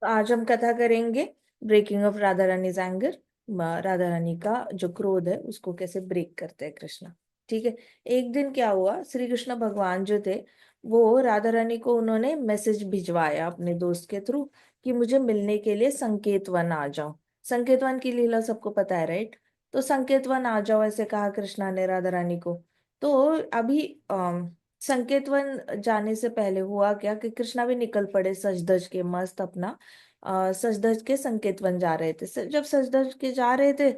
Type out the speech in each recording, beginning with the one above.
तो आज हम कथा करेंगे breaking of Radha Rani's anger. Radha Rani का जो क्रोध है उसको कैसे ब्रेक करते हैं कृष्णा। ठीक है। एक दिन क्या हुआ, श्री कृष्ण भगवान जो थे वो राधा रानी को उन्होंने मैसेज भिजवाया अपने दोस्त के थ्रू कि मुझे मिलने के लिए संकेत वन आ जाओ। संकेत वन की लीला सबको पता है, राइट। तो संकेत वन आ जाओ ऐसे कहा कृष्णा ने राधा रानी को। तो अभी संकेत वन जाने से पहले हुआ क्या कि कृष्णा भी निकल पड़े सज धज के मस्त अपना सज धज के संकेत वन जा रहे थे। जब सज धज के जा रहे थे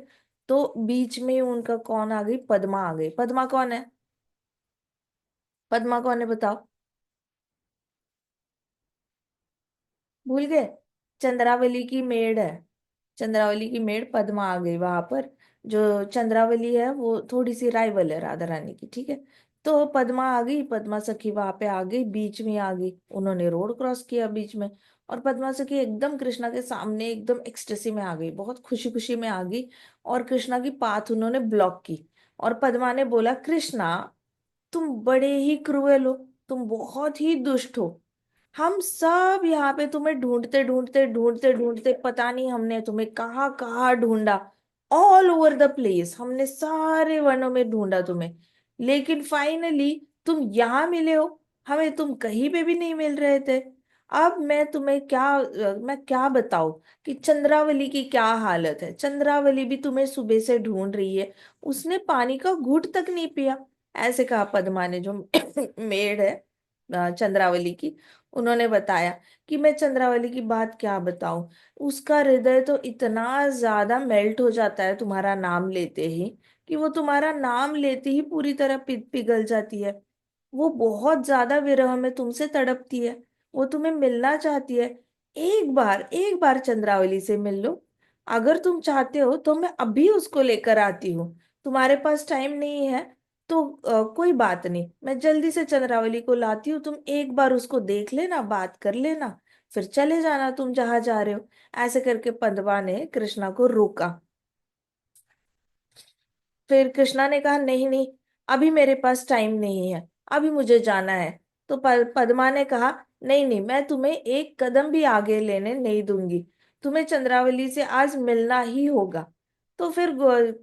तो बीच में ही उनका कौन आ गई, पद्मा आ गई। पद्मा कौन है? पद्मा कौन है बताओ? भूल गए? चंद्रावली की मेड है। चंद्रावली की मेड पद्मा आ गई वहां पर। जो चंद्रावली है वो थोड़ी सी राइवल है राधा रानी की, ठीक है। तो पद्मा आ गई, पद्मा सखी वहां पे आ गई, बीच में आ गई, उन्होंने रोड क्रॉस किया बीच में। और पद्मा सखी एकदम कृष्णा के सामने एकदम एक्सटेसी में आ गई, बहुत खुशी खुशी में आ गई। और कृष्णा की पाथ उन्होंने ब्लॉक की। और पद्मा ने बोला, कृष्णा तुम बड़े ही क्रूएल हो, तुम बहुत ही दुष्ट हो। हम सब यहाँ पे तुम्हें ढूंढते ढूंढते ढूंढते ढूंढते पता नहीं हमने तुम्हें कहाँ कहाँ ढूंढा। ऑल ओवर द प्लेस हमने सारे वनों में ढूंढा तुम्हें, लेकिन फाइनली तुम यहाँ मिले हो। हमें तुम कहीं पे भी नहीं मिल रहे थे। अब मैं तुम्हें क्या मैं क्या बताऊं कि चंद्रावली की क्या हालत है। चंद्रावली भी तुम्हें सुबह से ढूंढ रही है, उसने पानी का घूंट तक नहीं पिया। ऐसे कहा पद्मा ने, जो मेड है चंद्रावली की। उन्होंने बताया कि मैं चंद्रावली की बात क्या बताऊं। उसका हृदय तो इतना ज्यादा मेल्ट हो जाता है तुम्हारा नाम लेते ही कि वो तुम्हारा नाम लेते ही पूरी तरह पिघल जाती है। वो बहुत ज्यादा विरह में तुमसे तड़पती है, वो तुम्हें मिलना चाहती है। एक बार चंद्रावली से मिल लो। अगर तुम चाहते हो तो मैं अभी उसको लेकर आती हूँ। तुम्हारे पास टाइम नहीं है तो कोई बात नहीं, मैं जल्दी से चंद्रावली को लाती हूँ। तुम एक बार उसको देख लेना, बात कर लेना, फिर चले जाना तुम जहां जा रहे हो। ऐसे करके पद्मा ने कृष्णा को रोका। फिर कृष्णा ने कहा, नहीं नहीं, अभी मेरे पास टाइम नहीं है, अभी मुझे जाना है। तो पद्मा ने कहा, नहीं नहीं, मैं तुम्हें एक कदम भी आगे लेने नहीं दूंगी, तुम्हें चंद्रावली से आज मिलना ही होगा। तो फिर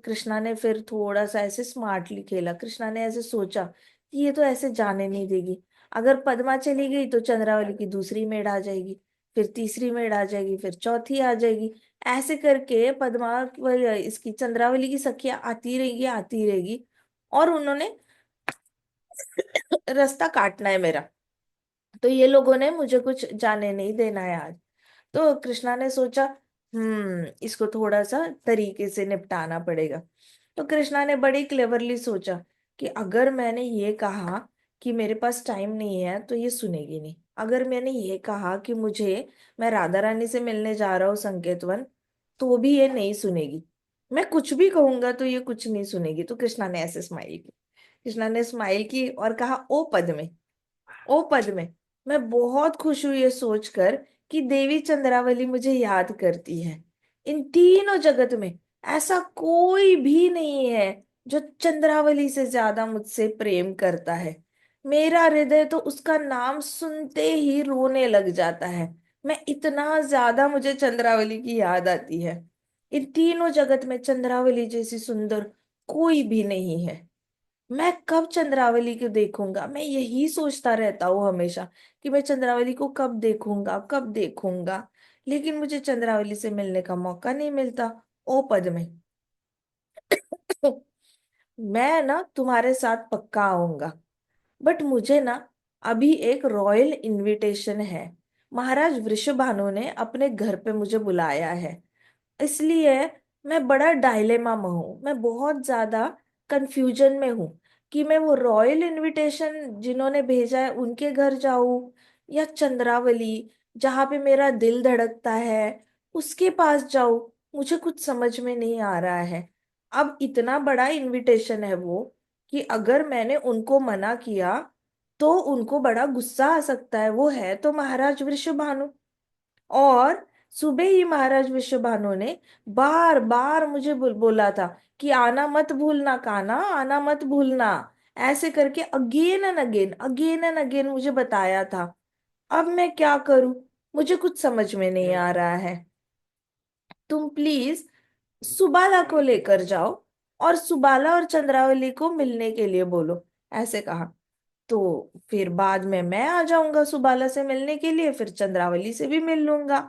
कृष्णा ने फिर थोड़ा सा ऐसे स्मार्टली खेला। कृष्णा ने ऐसे सोचा कि ये तो ऐसे जाने नहीं देगी। अगर पद्मा चली गई तो चंद्रावली की दूसरी मेढ़ आ जाएगी, फिर तीसरी मेढ़ आ जाएगी, फिर चौथी आ जाएगी। ऐसे करके पद्मा इसकी चंद्रावली की सखियां आती रहेगी। और उन्होंने रास्ता काटना है मेरा, तो ये लोगों ने मुझे कुछ जाने नहीं देना है आज। तो कृष्णा ने सोचा, इसको थोड़ा सा तरीके से निपटाना पड़ेगा। तो कृष्णा ने बड़ी क्लेवरली सोचा कि अगर मैंने ये कहा कि मेरे पास टाइम नहीं है तो ये सुनेगी नहीं। अगर मैंने ये कहा कि मैं राधा रानी से मिलने जा रहा हूँ संकेतवन, तो भी ये नहीं सुनेगी। मैं कुछ भी कहूंगा तो ये कुछ नहीं सुनेगी। तो कृष्णा ने ऐसे स्माइल की। कृष्णा ने स्माइल की और कहा, ओ पद में, ओ पद में, मैं बहुत खुश हुई ये सोचकर कि देवी चंद्रावली मुझे याद करती है। इन तीनों जगत में ऐसा कोई भी नहीं है जो चंद्रावली से ज्यादा मुझसे प्रेम करता है। मेरा हृदय तो उसका नाम सुनते ही रोने लग जाता है। मैं इतना ज्यादा मुझे चंद्रावली की याद आती है। इन तीनों जगत में चंद्रावली जैसी सुंदर कोई भी नहीं है। मैं कब चंद्रावली को देखूंगा, मैं यही सोचता रहता हूँ हमेशा कि मैं चंद्रावली को कब देखूंगा, कब देखूंगा। लेकिन मुझे चंद्रावली से मिलने का मौका नहीं मिलता। ओ पद में, मैं ना तुम्हारे साथ पक्का आऊंगा, बट मुझे ना अभी एक रॉयल इनविटेशन है। महाराज वृषभानु ने अपने घर पे मुझे बुलाया है, इसलिए मैं बड़ा डायलेमा में हूँ। मैं बहुत ज्यादा कंफ्यूजन में हूँ कि मैं वो रॉयल इनविटेशन जिन्होंने भेजा है उनके घर जाऊं या चंद्रावली जहाँ पे मेरा दिल धड़कता है उसके पास जाऊं। मुझे कुछ समझ में नहीं आ रहा है। अब इतना बड़ा इनविटेशन है वो कि अगर मैंने उनको मना किया तो उनको बड़ा गुस्सा आ सकता है। वो है तो महाराज वृषभानु। और सुबह ही महाराज विश्वभानु ने बार बार मुझे बोला था कि आना मत भूलना काना, आना मत भूलना। ऐसे करके अगेन एंड अगेन मुझे बताया था। अब मैं क्या करूं? मुझे कुछ समझ में नहीं आ रहा है। तुम प्लीज सुबाला को लेकर जाओ और सुबाला और चंद्रावली को मिलने के लिए बोलो, ऐसे कहा। तो फिर बाद में मैं आ जाऊंगा सुबाला से मिलने के लिए, फिर चंद्रावली से भी मिल लूंगा।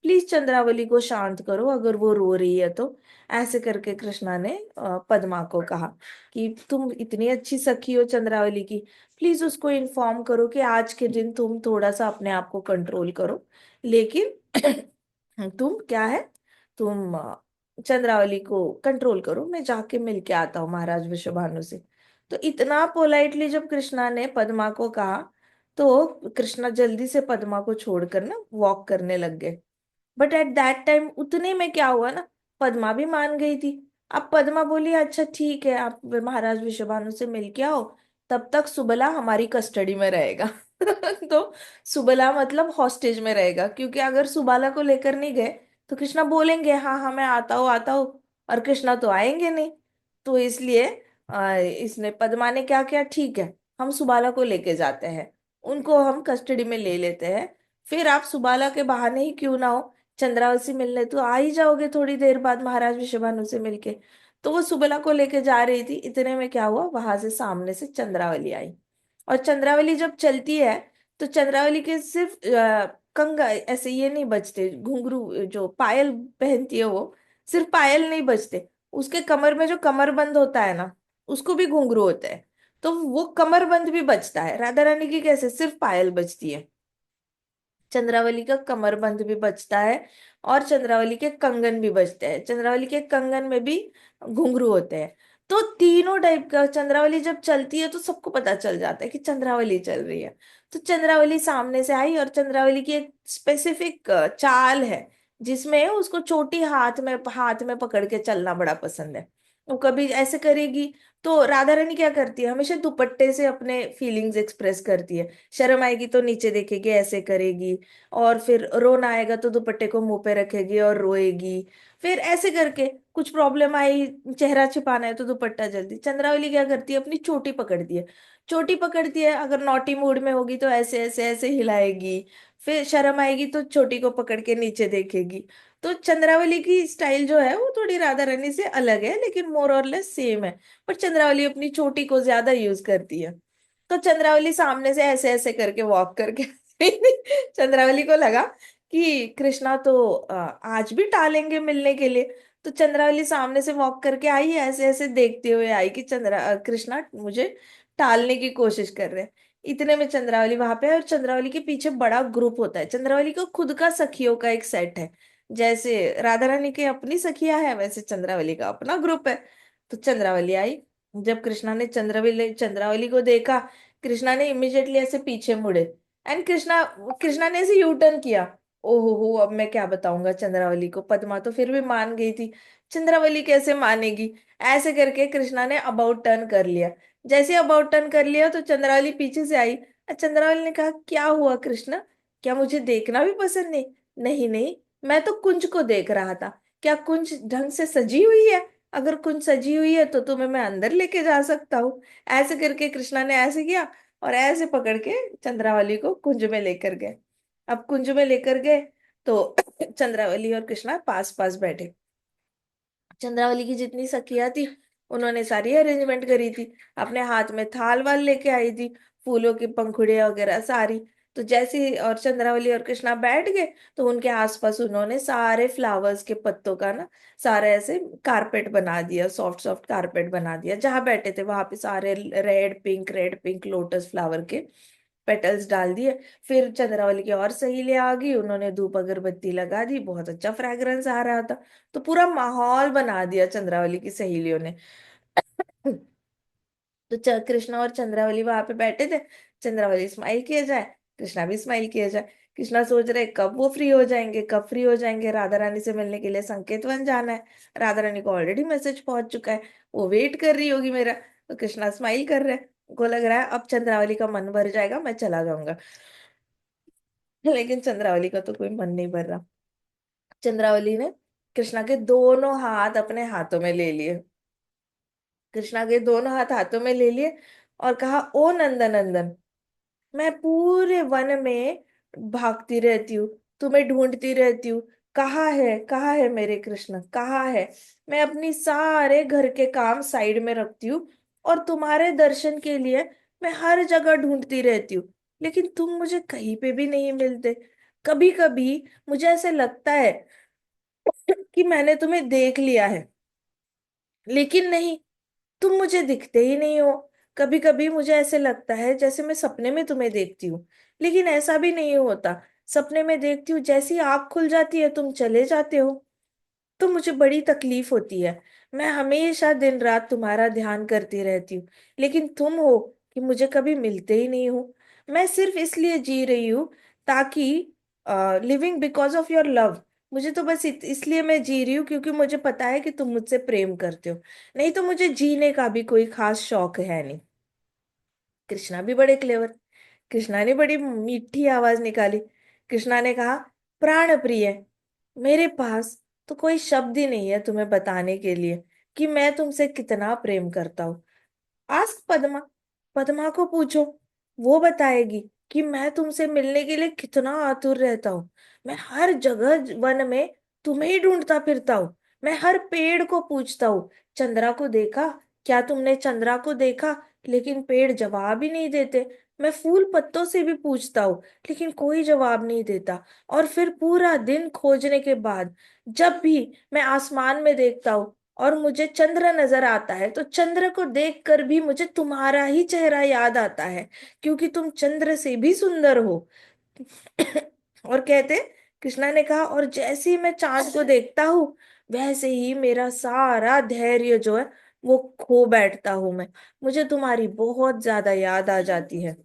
प्लीज चंद्रावली को शांत करो अगर वो रो रही है तो। ऐसे करके कृष्णा ने पद्मा को कहा कि तुम इतनी अच्छी सखी हो चंद्रावली की, प्लीज उसको इन्फॉर्म करो कि आज के दिन तुम थोड़ा सा अपने आप को कंट्रोल करो, लेकिन तुम क्या है, तुम चंद्रावली को कंट्रोल करो, मैं जाके मिल के आता हूँ महाराज वृषभानु से। तो इतना पोलाइटली जब कृष्णा ने पद्मा को कहा, तो कृष्णा जल्दी से पद्मा को छोड़कर ना वॉक करने लग गए। बट एट दैट टाइम उतने में क्या हुआ ना, पद्मा भी मान गई थी। अब पद्मा बोली अच्छा ठीक है, आप महाराज विश्वभानु से मिल के आओ, तब तक सुबला हमारी कस्टडी में रहेगा। तो सुबला मतलब हॉस्टेज में रहेगा, क्योंकि अगर सुबाला को लेकर नहीं गए तो कृष्णा बोलेंगे हाँ हाँ मैं आता हूँ आता हूँ, और कृष्णा तो आएंगे नहीं। तो इसलिए इसने पद्मा ने क्या किया, ठीक है हम सुबाला को लेके जाते हैं, उनको हम कस्टडी में ले लेते हैं, फिर आप सुबाला के बहाने ही क्यों ना हो चंद्रावली से मिलने तो आ ही जाओगे थोड़ी देर बाद महाराज विश्वभानु से मिलके। तो वो सुबला को लेके जा रही थी, इतने में क्या हुआ, वहां से सामने से चंद्रावली आई। और चंद्रावली जब चलती है तो चंद्रावली के सिर्फ कंगा ऐसे ये नहीं बजते, घुंघरू जो पायल पहनती है वो, सिर्फ पायल नहीं बजते, उसके कमर में जो कमरबंद होता है ना, उसको भी घुंघरू होता है। तो वो कमरबंद भी बजता है, राधा रानी की कैसे सिर्फ पायल बजती है, चंद्रावली का कमरबंद भी बजता है, और चंद्रावली के कंगन भी बजते हैं, चंद्रावली के कंगन में भी घुंघरू होते हैं। तो तीनों टाइप का चंद्रावली जब चलती है तो सबको पता चल जाता है कि चंद्रावली चल रही है। तो चंद्रावली सामने से आई, और चंद्रावली की एक स्पेसिफिक चाल है जिसमें उसको चोटी हाथ में पकड़ के चलना बड़ा पसंद है। वो कभी ऐसे करेगी, तो राधा रानी क्या करती है, हमेशा दुपट्टे से अपने फीलिंग्स एक्सप्रेस करती है। शर्म आएगी तो नीचे देखेगी ऐसे करेगी, और फिर रोना आएगा तो दुपट्टे को मुंह पे रखेगी और रोएगी, फिर ऐसे करके कुछ प्रॉब्लम आई, चेहरा छिपाना है तो दुपट्टा जल्दी। चंद्रावली क्या करती है, अपनी चोटी पकड़ती है, चोटी पकड़ती है, अगर नॉटी मूड में होगी तो ऐसे ऐसे ऐसे हिलाएगी, फिर शर्म आएगी तो चोटी को पकड़ के नीचे देखेगी। तो चंद्रावली की स्टाइल जो है वो थोड़ी राधा रानी से अलग है, लेकिन मोर और लेस सेम है। पर चंद्रावली अपनी चोटी को ज्यादा यूज करती है। तो चंद्रावली सामने से ऐसे ऐसे करके वॉक करके चंद्रावली को लगा कि कृष्णा तो आज भी टालेंगे मिलने के लिए। तो चंद्रावली सामने से वॉक करके आई, ऐसे ऐसे देखते हुए आई कि कृष्णा मुझे टालने की कोशिश कर रहे हैं। इतने में चंद्रावली वहां पे है, और चंद्रावली के पीछे बड़ा ग्रुप होता है, चंद्रावली को खुद का सखियों का एक सेट है। जैसे राधा रानी की अपनी सखियां है, वैसे चंद्रावली का अपना ग्रुप है। तो चंद्रावली आई, जब कृष्णा ने चंद्रावली चंद्रावली को देखा, कृष्णा ने इमिडिएटली ऐसे पीछे मुड़े, एंड कृष्णा कृष्णा ने ऐसे यू टर्न किया। ओहो हो, अब मैं क्या बताऊंगा चंद्रावली को, पद्मा तो फिर भी मान गई थी, चंद्रावली कैसे मानेगी। ऐसे करके कृष्णा ने अबाउट टर्न कर लिया। जैसे अबाउट टर्न कर लिया तो चंद्रावली पीछे से आई। चंद्रावली ने कहा क्या हुआ कृष्णा, क्या मुझे देखना भी पसंद नहीं? नहीं नहीं, मैं तो कुंज को देख रहा था। क्या कुंज ढंग से सजी हुई है? अगर कुंज सजी हुई है तो तुम्हें मैं अंदर लेके जा सकता हूँ। ऐसे करके कृष्णा ने ऐसे किया, और ऐसे पकड़ के चंद्रावली को कुंज में लेकर गए। अब कुंज में लेकर गए तो चंद्रावली और कृष्णा पास पास बैठे। चंद्रावली की जितनी सखियां थी उन्होंने सारी अरेंजमेंट करी थी, अपने हाथ में थाल वाल लेके आई थी, फूलों की पंखुड़ियां वगैरह सारी। तो जैसे ही और चंद्रावली और कृष्णा बैठ गए, तो उनके आसपास उन्होंने सारे फ्लावर्स के पत्तों का ना सारे ऐसे कारपेट बना दिया, सॉफ्ट सॉफ्ट कारपेट बना दिया, जहां बैठे थे वहां पे सारे रेड पिंक लोटस फ्लावर के पेटल्स डाल दिए। फिर चंद्रावली की और सहेली आ गई, उन्होंने धूप अगरबत्ती लगा दी, बहुत अच्छा फ्रेग्रेंस आ रहा था। तो पूरा माहौल बना दिया चंद्रावली की सहेलियों ने। तो कृष्णा और चंद्रावली वहां पे बैठे थे, चंद्रावली स्माइल किया जाए, कृष्णा भी स्माइल किया जाए। कृष्णा सोच रहे कब वो फ्री हो जाएंगे, कब फ्री हो जाएंगे, राधा रानी से मिलने के लिए संकेत वन जाना है, राधा रानी को ऑलरेडी मैसेज पहुंच चुका है, वो वेट कर रही होगी मेरा। तो कृष्णा स्माइल कर रहे हैं, को लग रहा है अब चंद्रावली का मन भर जाएगा, मैं चला जाऊंगा। लेकिन चंद्रावली का तो कोई मन नहीं भर रहा। चंद्रावली ने कृष्णा के दोनों हाथ अपने हाथों में ले लिए, कृष्णा के दोनों हाथ हाथों में ले लिए, और कहा ओ नंदन नंदन, मैं पूरे वन में भागती रहती हूँ, तुम्हें ढूंढती रहती हूँ। कहाँ है मेरे कृष्ण, कहाँ है? मैं अपनी सारे घर के काम साइड में रखती हूँ और तुम्हारे दर्शन के लिए मैं हर जगह ढूंढती रहती हूँ, लेकिन तुम मुझे कहीं पे भी नहीं मिलते। कभी कभी मुझे ऐसे लगता है कि मैंने तुम्हें देख लिया है, लेकिन नहीं, तुम मुझे दिखते ही नहीं हो। कभी कभी मुझे ऐसे लगता है जैसे मैं सपने में तुम्हें देखती हूँ, लेकिन ऐसा भी नहीं होता। सपने में देखती हूँ, जैसी आंख खुल जाती है तुम चले जाते हो। तो मुझे बड़ी तकलीफ होती है। मैं हमेशा दिन रात तुम्हारा ध्यान करती रहती हूँ, लेकिन तुम हो कि मुझे कभी मिलते ही नहीं हो। मैं सिर्फ इसलिए जी रही हूँ ताकि, living because of your love, मुझे तो बस इसलिए मैं जी रही हूँ क्योंकि मुझे पता है कि तुम मुझसे प्रेम करते हो। नहीं तो मुझे जीने का भी कोई खास शौक है नहीं। कृष्णा भी बड़े क्लेवर। कृष्णा ने बड़ी मीठी आवाज निकाली। कृष्णा ने कहा, प्राण प्रिय, मेरे पास तो कोई शब्द ही नहीं है तुम्हें बताने के लिए कि मैं तुमसे कितना प्रेम करता हूँ। आस्क पद्मा, पद्मा को पूछो, वो बताएगी कि मैं तुमसे मिलने के लिए कितना आतुर रहता हूँ। मैं हर जगह वन में तुम्हें ही ढूंढता फिरता हूँ। मैं हर पेड़ को पूछता हूँ, चंद्रा को देखा? क्या तुमने चंद्रा को देखा? लेकिन पेड़ जवाब ही नहीं देते। मैं फूल पत्तों से भी पूछता हूँ, लेकिन कोई जवाब नहीं देता। और फिर पूरा दिन खोजने के बाद जब भी मैं आसमान में देखता हूँ और मुझे चंद्र नजर आता है, तो चंद्र को देखकर भी मुझे तुम्हारा ही चेहरा याद आता है, क्योंकि तुम चंद्र से भी सुंदर हो। और कहते, कृष्णा ने कहा, और जैसे ही मैं चांद को देखता हूँ, वैसे ही मेरा सारा धैर्य जो है वो खो बैठता हूँ मैं। मुझे तुम्हारी बहुत ज्यादा याद आ जाती है।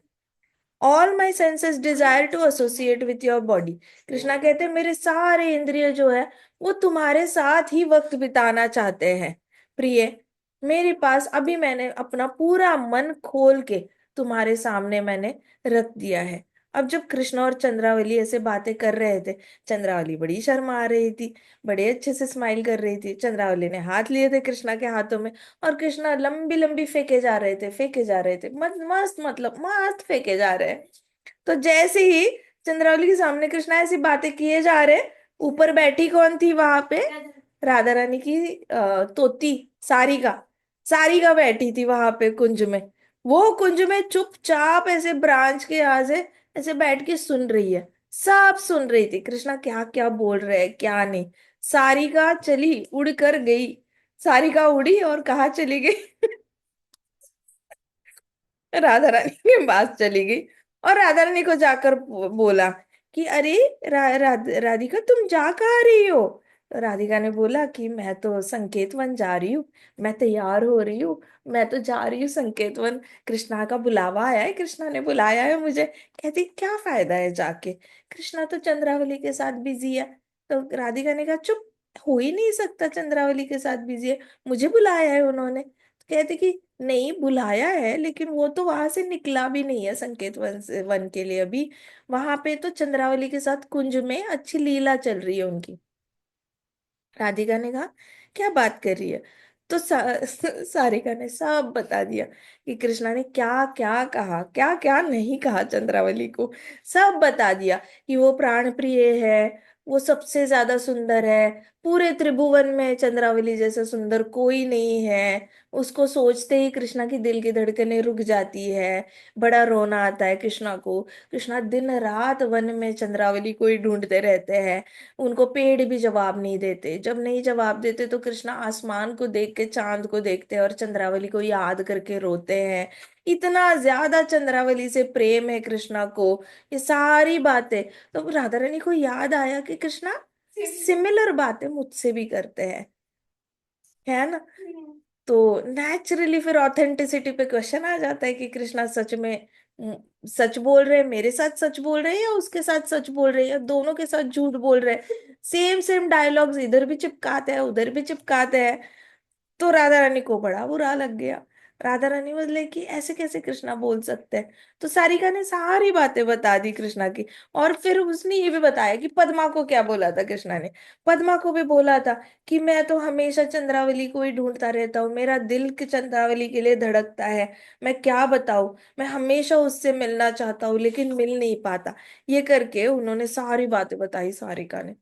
All my senses desire to associate with your body. Krishna कहते हैं, मेरे सारे इंद्रिय जो है वो तुम्हारे साथ ही वक्त बिताना चाहते हैं। प्रिय, मेरे पास अभी मैंने अपना पूरा मन खोल के तुम्हारे सामने मैंने रख दिया है। अब जब कृष्ण और चंद्रावली ऐसे बातें कर रहे थे, चंद्रावली बड़ी शर्मा रही थी, बड़े अच्छे से स्माइल कर रही थी। चंद्रावली ने हाथ लिए थे कृष्णा के हाथों में, और कृष्णा लंबी लंबी फेंके जा रहे थे, फेंके जा रहे थे, मस्त, मतलब मस्त फेंके जा रहे हैं। तो जैसे ही चंद्रावली के सामने कृष्णा ऐसी बातें किए जा रहे, ऊपर बैठी कौन थी वहां पे? राधा रानी की तोती सारिका। सारिका बैठी थी वहां पे कुंज में। वो कुंज में चुपचाप ऐसे ब्रांच के यहाँ से ऐसे बैठ के सुन रही है। सब सुन रही थी कृष्णा क्या क्या बोल रहे हैं, क्या नहीं। सारिका चली, उड़ कर गई। सारिका उड़ी और कहाँ चली गई? राधा रानी के पास चली गई और राधा रानी को जाकर बोला कि अरे, राधिका, तुम जा कहाँ रही हो? तो राधिका ने बोला कि मैं तो संकेत वन जा रही हूँ, मैं तैयार हो रही हूँ, मैं तो जा रही हूँ संकेत वन। कृष्णा का बुलावा आया है, कृष्णा ने बुलाया है मुझे। कहती, क्या फायदा है जाके, कृष्णा तो चंद्रावली के साथ बिजी है। तो राधिका ने कहा, चुप, हो ही नहीं सकता, चंद्रावली के साथ बिजी है, मुझे बुलाया है उन्होंने। तो कहते कि नहीं, बुलाया है, लेकिन वो तो वहां से निकला भी नहीं है संकेत वन के लिए अभी। वहां पे तो चंद्रावली के साथ कुंज में अच्छी लीला चल रही है उनकी। राधिका ने कहा, क्या बात कर रही है? तो सारिका ने सब बता दिया कि कृष्णा ने क्या क्या कहा, क्या क्या नहीं कहा चंद्रावली को। सब बता दिया कि वो प्राण प्रिय है, वो सबसे ज्यादा सुंदर है, पूरे त्रिभुवन में चंद्रावली जैसा सुंदर कोई नहीं है। उसको सोचते ही कृष्णा की दिल की धड़कनें रुक जाती है, बड़ा रोना आता है कृष्णा को। कृष्णा दिन रात वन में चंद्रावली को ही ढूंढते रहते हैं। उनको पेड़ भी जवाब नहीं देते, जब नहीं जवाब देते तो कृष्णा आसमान को देख के चांद को देखते हैं और चंद्रावली को याद करके रोते हैं। इतना ज्यादा चंद्रावली से प्रेम है कृष्णा को। ये सारी बातें, तो राधा रानी को याद आया कि कृष्णा सिमिलर बातें मुझसे भी करते हैं, है ना? तो नेचुरली फिर ऑथेंटिसिटी पे क्वेश्चन आ जाता है कि कृष्णा सच में सच बोल रहे हैं, मेरे साथ सच बोल रहे हैं, या उसके साथ सच बोल रहे हैं, या दोनों के साथ झूठ बोल रहे हैं। सेम सेम डायलॉग्स इधर भी चिपकाते हैं, उधर भी चिपकाते हैं। तो राधा रानी को बड़ा बुरा लग गया। राधा रानी बोले कि ऐसे कैसे कृष्णा बोल सकते हैं। तो सारिका ने सारी बातें बता दी कृष्णा की। और फिर उसने ये भी बताया कि पद्मा को क्या बोला था कृष्णा ने। पद्मा को भी बोला था कि मैं तो हमेशा चंद्रावली को ही ढूंढता रहता हूँ, मेरा दिल की चंद्रावली के लिए धड़कता है। मैं क्या बताऊं, मैं हमेशा उससे मिलना चाहता हूँ लेकिन मिल नहीं पाता। ये करके उन्होंने सारी बातें बताई सारिका ने।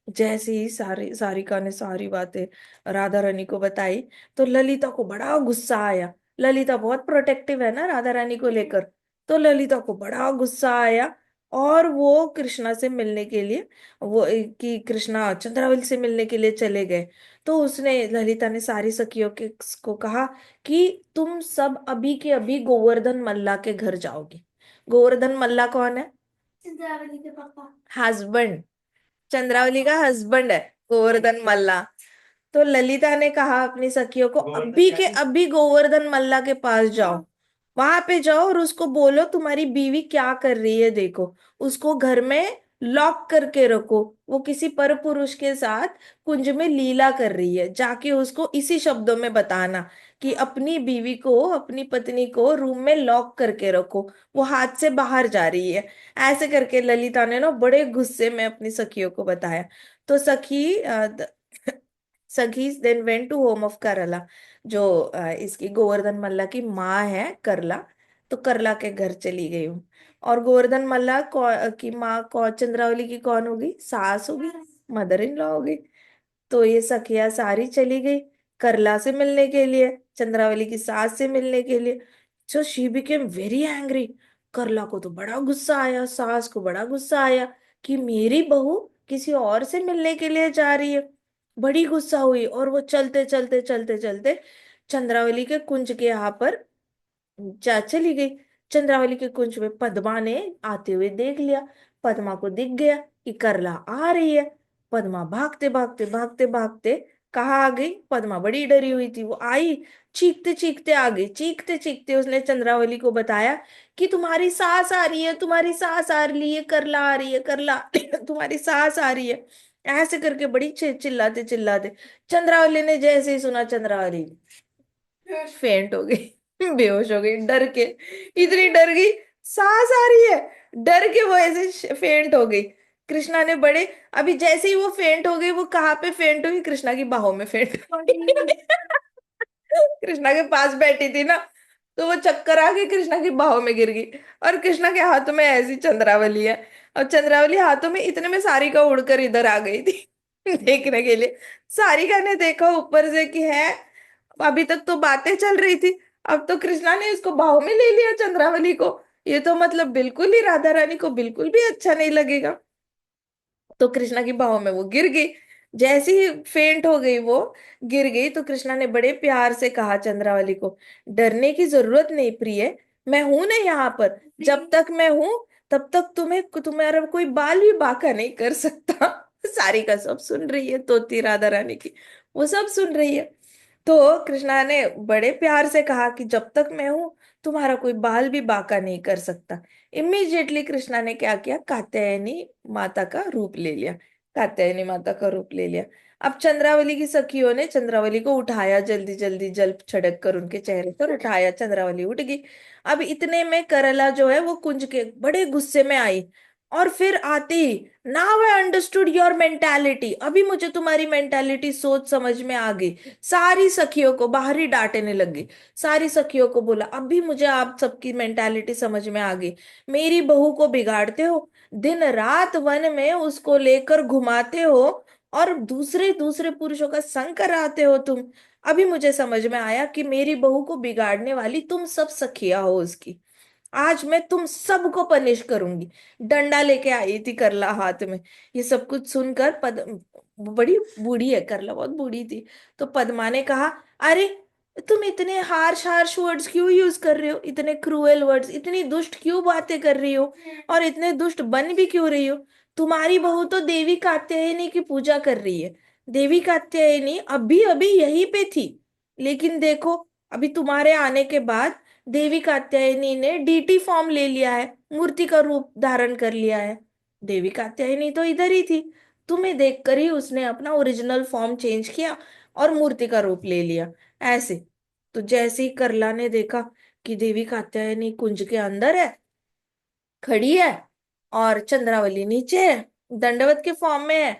जैसे ही सारिका ने सारी बातें राधा रानी को बताई, तो ललिता को बड़ा गुस्सा आया। ललिता बहुत प्रोटेक्टिव है ना राधा रानी को लेकर। तो ललिता को बड़ा गुस्सा आया, और वो कृष्णा से मिलने के लिए, वो कि कृष्णा चंद्रावली से मिलने के लिए चले गए। तो उसने ललिता ने सारी सखियों के को कहा कि तुम सब अभी के अभी गोवर्धन मल्ला के घर जाओगे। गोवर्धन मल्ला कौन है? चंद्रावली के पापा, हस्बैंड। चंद्रावली का हस्बैंड है गोवर्धन मल्ला। तो ललिता ने कहा अपनी सखियों को, अभी के अभी गोवर्धन मल्ला के पास जाओ, वहां पे जाओ और उसको बोलो तुम्हारी बीवी क्या कर रही है देखो, उसको घर में लॉक करके रखो, वो किसी पर पुरुष के साथ कुंज में लीला कर रही है, जाके उसको इसी शब्दों में बताना कि अपनी बीवी को, अपनी पत्नी को रूम में लॉक करके रखो, वो हाथ से बाहर जा रही है। ऐसे करके ललिता ने ना बड़े गुस्से में अपनी सखियों को बताया। तो सखी then went to home of करला, जो इसकी गोवर्धन मल्ला की माँ है करला। तो करला के घर चली गई हूँ। और गोवर्धन मल्ला की माँ चंद्रावली की कौन होगी? सास होगी, मदर इन लॉ होगी। तो ये सखियां सारी चली गई करला से मिलने के लिए, चंद्रावली की सास से मिलने के लिए। So she became very angry. करला को तो बड़ा गुस्सा आया, सास को बड़ा गुस्सा आया कि मेरी बहू किसी और से मिलने के लिए जा रही है। बड़ी गुस्सा हुई, और वो चलते चलते चलते चलते चंद्रावली के कुंज के यहाँ पर चली गई। चंद्रावली के कुंज में पद्मा ने आते हुए देख लिया। पद्मा को दिख गया कि करला आ रही है। पद्मा भागते भागते भागते भागते कहाँ आ गई? पद्मा बड़ी डरी हुई थी, वो आई, चीखते चीखते आ गई। चीखते चीखते उसने चंद्रावली को बताया कि तुम्हारी सास आ रही है, तुम्हारी सास आ रही है, करला आ रही है, करला तुम्हारी सास आ रही है। ऐसे करके बड़ी चिल्लाते चिल्लाते चंद्रावली ने जैसे ही सुना, चंद्रावली फेंट हो गई, बेहोश हो गई डर के। इतनी डर गई, सांस आ रही है, डर के वो ऐसे फेंट हो गई। कृष्णा ने बड़े, अभी जैसे ही वो फेंट हो गई, वो कहाँ पे फेंट हुई? कृष्णा की बाहों में फेंट कृष्णा के पास बैठी थी ना, तो वो चक्कर आ गई, कृष्णा की बाहों में गिर गई। और कृष्णा के हाथों में ऐसी चंद्रावली है, और चंद्रावली हाथों में, इतने में सारिका उड़कर इधर आ गई थी देखने के लिए। सारिका ने देखा ऊपर से कि है, अभी तक तो बातें चल रही थी, अब तो कृष्णा ने इसको बाहों में ले लिया चंद्रावली को। ये तो मतलब बिल्कुल ही राधा रानी को बिल्कुल भी अच्छा नहीं लगेगा। तो कृष्णा की बाहों में वो गिर गई। जैसे ही फेंट हो गई वो, गिर गई, तो कृष्णा ने बड़े प्यार से कहा चंद्रावली को, डरने की जरूरत नहीं प्रिय, मैं हूं ना यहाँ पर। जब तक मैं हूं तब तक तुम्हारा कोई बाल भी बांका नहीं कर सकता सारिका सब सुन रही है, तोती राधा रानी की, वो सब सुन रही है। तो कृष्णा ने बड़े प्यार से कहा कि जब तक मैं हूं तुम्हारा कोई बाल भी बांका नहीं कर सकता। इमीडिएटली कृष्णा ने क्या किया? कात्यायनी माता का रूप ले लिया। कात्यायनी माता का रूप ले लिया। अब चंद्रावली की सखियों ने चंद्रावली को उठाया, जल्दी जल्दी जल छिड़क कर उनके चेहरे पर उठाया, चंद्रावली उठ गई। अब इतने में करला जो है वो कुंज के बड़े गुस्से में आई। और फिर आती, now I understood your mentality, अभी मुझे तुम्हारी मेंटालिटी सोच समझ में आ गई। सारी सखियों को बाहर ही डांटने लगी। सारी सखियों को बोला, अब भी मुझे आप सबकी मेंटालिटी समझ में आ गई। मेरी बहू को बिगाड़ते हो, दिन रात वन में उसको लेकर घुमाते हो, और दूसरे दूसरे पुरुषों का संग कराते हो तुम। अभी मुझे समझ में आया कि मेरी बहू को बिगाड़ने वाली तुम सब सखिया हो उसकी। आज मैं तुम सबको पनिश करूंगी। डंडा लेके आई थी करला हाथ में। ये सब कुछ सुनकर बड़ी बूढ़ी है करला, बहुत बूढ़ी थी। तो पद्मा ने कहा, अरे तुम इतने हार्श हार्श वर्ड्स क्यों यूज कर रहे हो, इतने क्रूएल वर्ड्स, इतनी दुष्ट क्यों बातें कर रही हो, और इतने दुष्ट बन भी क्यों रही हो? तुम्हारी बहू तो देवी कात्यायनी की पूजा कर रही है। देवी कात्यायनी अभी अभी यहीं पे थी, लेकिन देखो अभी तुम्हारे आने के बाद देवी कात्यायनी ने डीटी फॉर्म ले लिया है, मूर्ति का रूप धारण कर लिया है। देवी कात्यायनी तो इधर ही थी, तुम्हें देखकर ही उसने अपना ओरिजिनल फॉर्म चेंज किया और मूर्ति का रूप ले लिया। ऐसे तो जैसे ही करला ने देखा कि देवी कात्यायनी कुंज के अंदर है, खड़ी है, और चंद्रावली नीचे है, दंडवत के फॉर्म में है,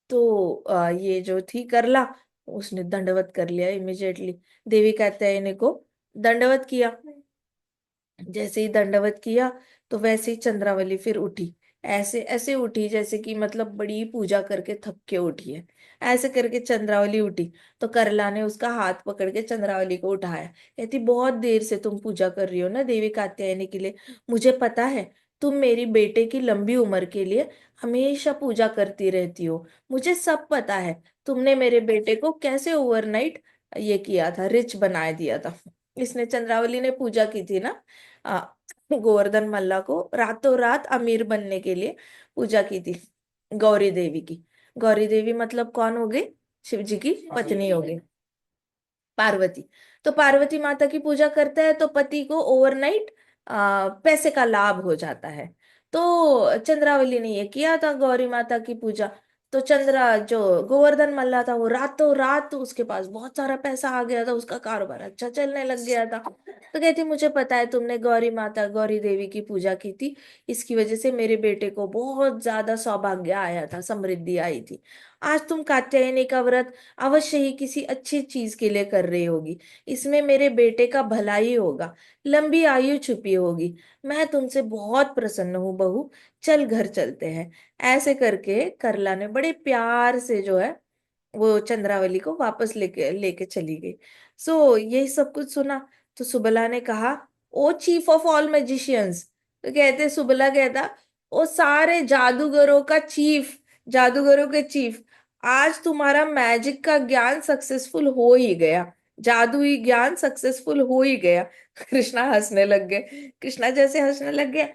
तो ये जो थी करला, उसने दंडवत कर लिया इमिजिएटली, देवी कात्यायनी को दंडवत किया। जैसे ही दंडवत किया, तो वैसे ही चंद्रावली फिर उठी, ऐसे ऐसे उठी जैसे कि मतलब बड़ी पूजा करके थक के उठी है, ऐसे करके चंद्रावली उठी। तो करला ने उसका हाथ पकड़ के चंद्रावली को उठाया, कहती बहुत देर से तुम पूजा कर रही हो ना देवी कात्यायनी के लिए, मुझे पता है तुम मेरी बेटे की लंबी उम्र के लिए हमेशा पूजा करती रहती हो, मुझे सब पता है, तुमने मेरे बेटे को कैसे ओवरनाइट ये किया था, रिच बना दिया था। इसने चंद्रावली ने पूजा की थी ना, आ, गोवर्धन मल्ला को रातों रात अमीर बनने के लिए पूजा की थी, गौरी देवी की। गौरी देवी मतलब कौन हो गई? शिव जी की पत्नी हो गई, पार्वती। तो पार्वती माता की पूजा करता है तो पति को ओवरनाइट पैसे का लाभ हो जाता है। तो चंद्रावली ने ये किया था गौरी माता की पूजा। तो चंद्रा जो गोवर्धन मल्ला था वो रातों रात उसके पास बहुत सारा पैसा आ गया था, उसका कारोबार अच्छा चलने लग गया था। तो कहती मुझे पता है तुमने गौरी माता गौरी देवी की पूजा की थी, इसकी वजह से मेरे बेटे को बहुत ज्यादा सौभाग्य आया था, समृद्धि आई थी। आज तुम कात्यायनी का व्रत अवश्य ही किसी अच्छी चीज के लिए कर रही होगी, इसमें मेरे बेटे का भला ही होगा, लंबी आयु छुपी होगी। मैं तुमसे बहुत प्रसन्न हूँ बहू, चल घर चलते हैं। ऐसे करके करला ने बड़े प्यार से जो है वो चंद्रावली को वापस लेके लेके चली गई। सो यही सब कुछ सुना तो सुबला ने कहा, oh chief of all magicians, तो कहते सुबला कहता, ओ सारे जादूगरों का चीफ, जादूगरों के चीफ, आज तुम्हारा मैजिक का ज्ञान सक्सेसफुल हो ही गया, जादुई ज्ञान सक्सेसफुल हो ही गया। कृष्णा हंसने लग गए। कृष्णा जैसे हंसने लग गया,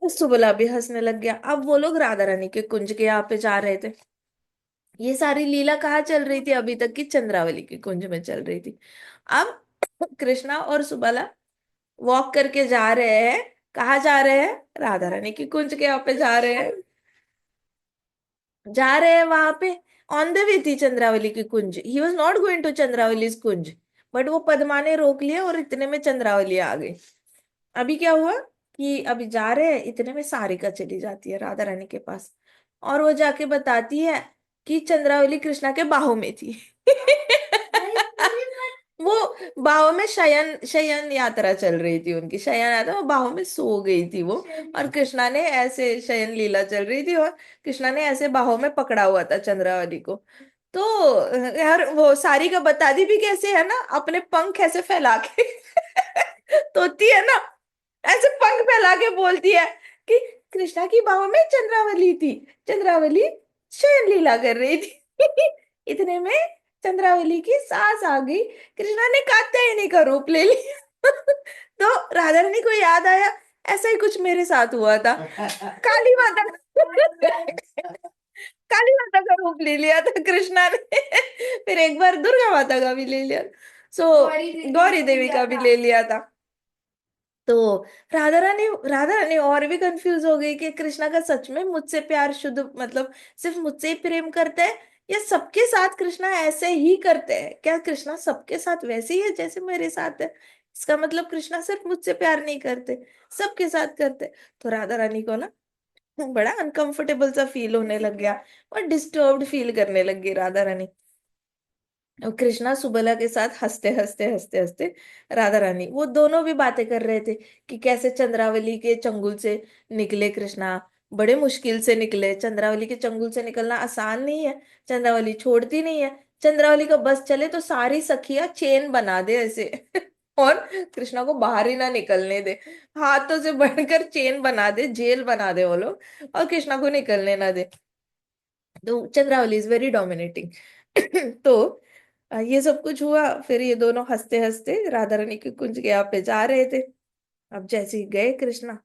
सुबला भी हंसने लग गया। अब वो लोग राधा रानी के कुंज के यहाँ पे जा रहे थे। ये सारी लीला कहाँ चल रही थी अभी तक की? चंद्रावली के कुंज में चल रही थी। अब कृष्णा और सुबला वॉक करके जा रहे हैं। कहाँ जा रहे हैं? राधा रानी की कुंज के यहाँ पे जा रहे हैं। जा रहे हैं वहां पे। ऑन द वे थी चंद्रावली की Kunj, he was not going to Chandravali Kunj, but वो पद्मा ने रोक लिया और इतने में चंद्रावली आ गई। अभी क्या हुआ कि अभी जा रहे हैं, इतने में सारिका चली जाती है राधा रानी के पास, और वो जाके बताती है कि चंद्रावली कृष्णा के बाहों में थी। वो बाहों में शयन शयन यात्रा चल रही थी उनकी, शयन यात्रा, वो बाहों में सो गई थी वो, और कृष्णा ने ऐसे शयन लीला चल रही थी, और कृष्णा ने ऐसे बाहों में पकड़ा हुआ था चंद्रावली को। तो यार वो सारिका बता दी भी कैसे है ना, अपने पंख ऐसे फैला के तोती है ना, ऐसे पंख फैला के बोलती है कि कृष्णा की बाहों में चंद्रावली थी, चंद्रावली शयन लीला कर रही थी। इतने में चंद्रावली की सास आ गई, कृष्णा ने कात्यायनी का रूप ले लिया। तो राधा रानी को याद आया, ऐसा ही कुछ मेरे साथ हुआ था, काली माता काली माता का रूप ले लिया था कृष्णा ने। फिर एक बार दुर्गा माता का भी ले लिया, सो गौरी देवी का भी ले लिया था। तो राधा रानी और भी कंफ्यूज हो गई कि कृष्णा का सच में मुझसे प्यार शुद्ध मतलब सिर्फ मुझसे ही प्रेम करते हैं, या सबके साथ कृष्णा ऐसे ही करते हैं? क्या कृष्णा सबके साथ वैसे ही है जैसे मेरे साथ है? इसका मतलब कृष्णा सिर्फ मुझसे प्यार नहीं करते, सबके साथ करते। तो राधा रानी को ना बड़ा अनकंफर्टेबल सा फील होने लग गया, और डिस्टर्ब्ड फील करने लग गई राधा रानी। और कृष्णा सुबला के साथ हंसते हंसते हंसते हंसते, राधा रानी वो दोनों भी बातें कर रहे थे कि कैसे चंद्रावली के चंगुल से निकले कृष्णा, बड़े मुश्किल से निकले। चंद्रावली के चंगुल से निकलना आसान नहीं है, चंद्रावली छोड़ती नहीं है, चंद्रावली का बस चले तो सारी सखियां चेन बना दे ऐसे और कृष्णा को बाहर ही ना निकलने दे, हाथों से बढ़कर चेन बना दे, जेल बना दे वो लोग, और कृष्णा को निकलने ना दे। तो चंद्रावली इज वेरी डोमिनेटिंग। तो ये सब कुछ हुआ, फिर ये दोनों हंसते हंसते राधा रानी के कुंज के यहाँ पे जा रहे थे। अब जैसे ही गए कृष्णा,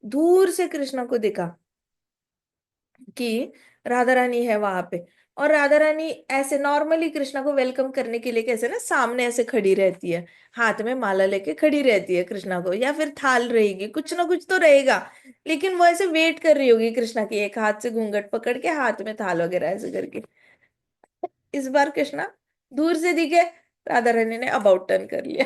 दूर से कृष्णा को दिखा कि राधा रानी है वहां पे, और राधा रानी ऐसे नॉर्मली कृष्णा को वेलकम करने के लिए कैसे ना सामने ऐसे खड़ी रहती है, हाथ में माला लेके खड़ी रहती है कृष्णा को, या फिर थाल रहेगी, कुछ ना कुछ तो रहेगा, लेकिन वो ऐसे वेट कर रही होगी कृष्णा की, एक हाथ से घूंघट पकड़ के हाथ में थाल वगैरह ऐसे करके। इस बार कृष्णा दूर से दिखे, राधा रानी ने अबाउट टर्न कर लिया।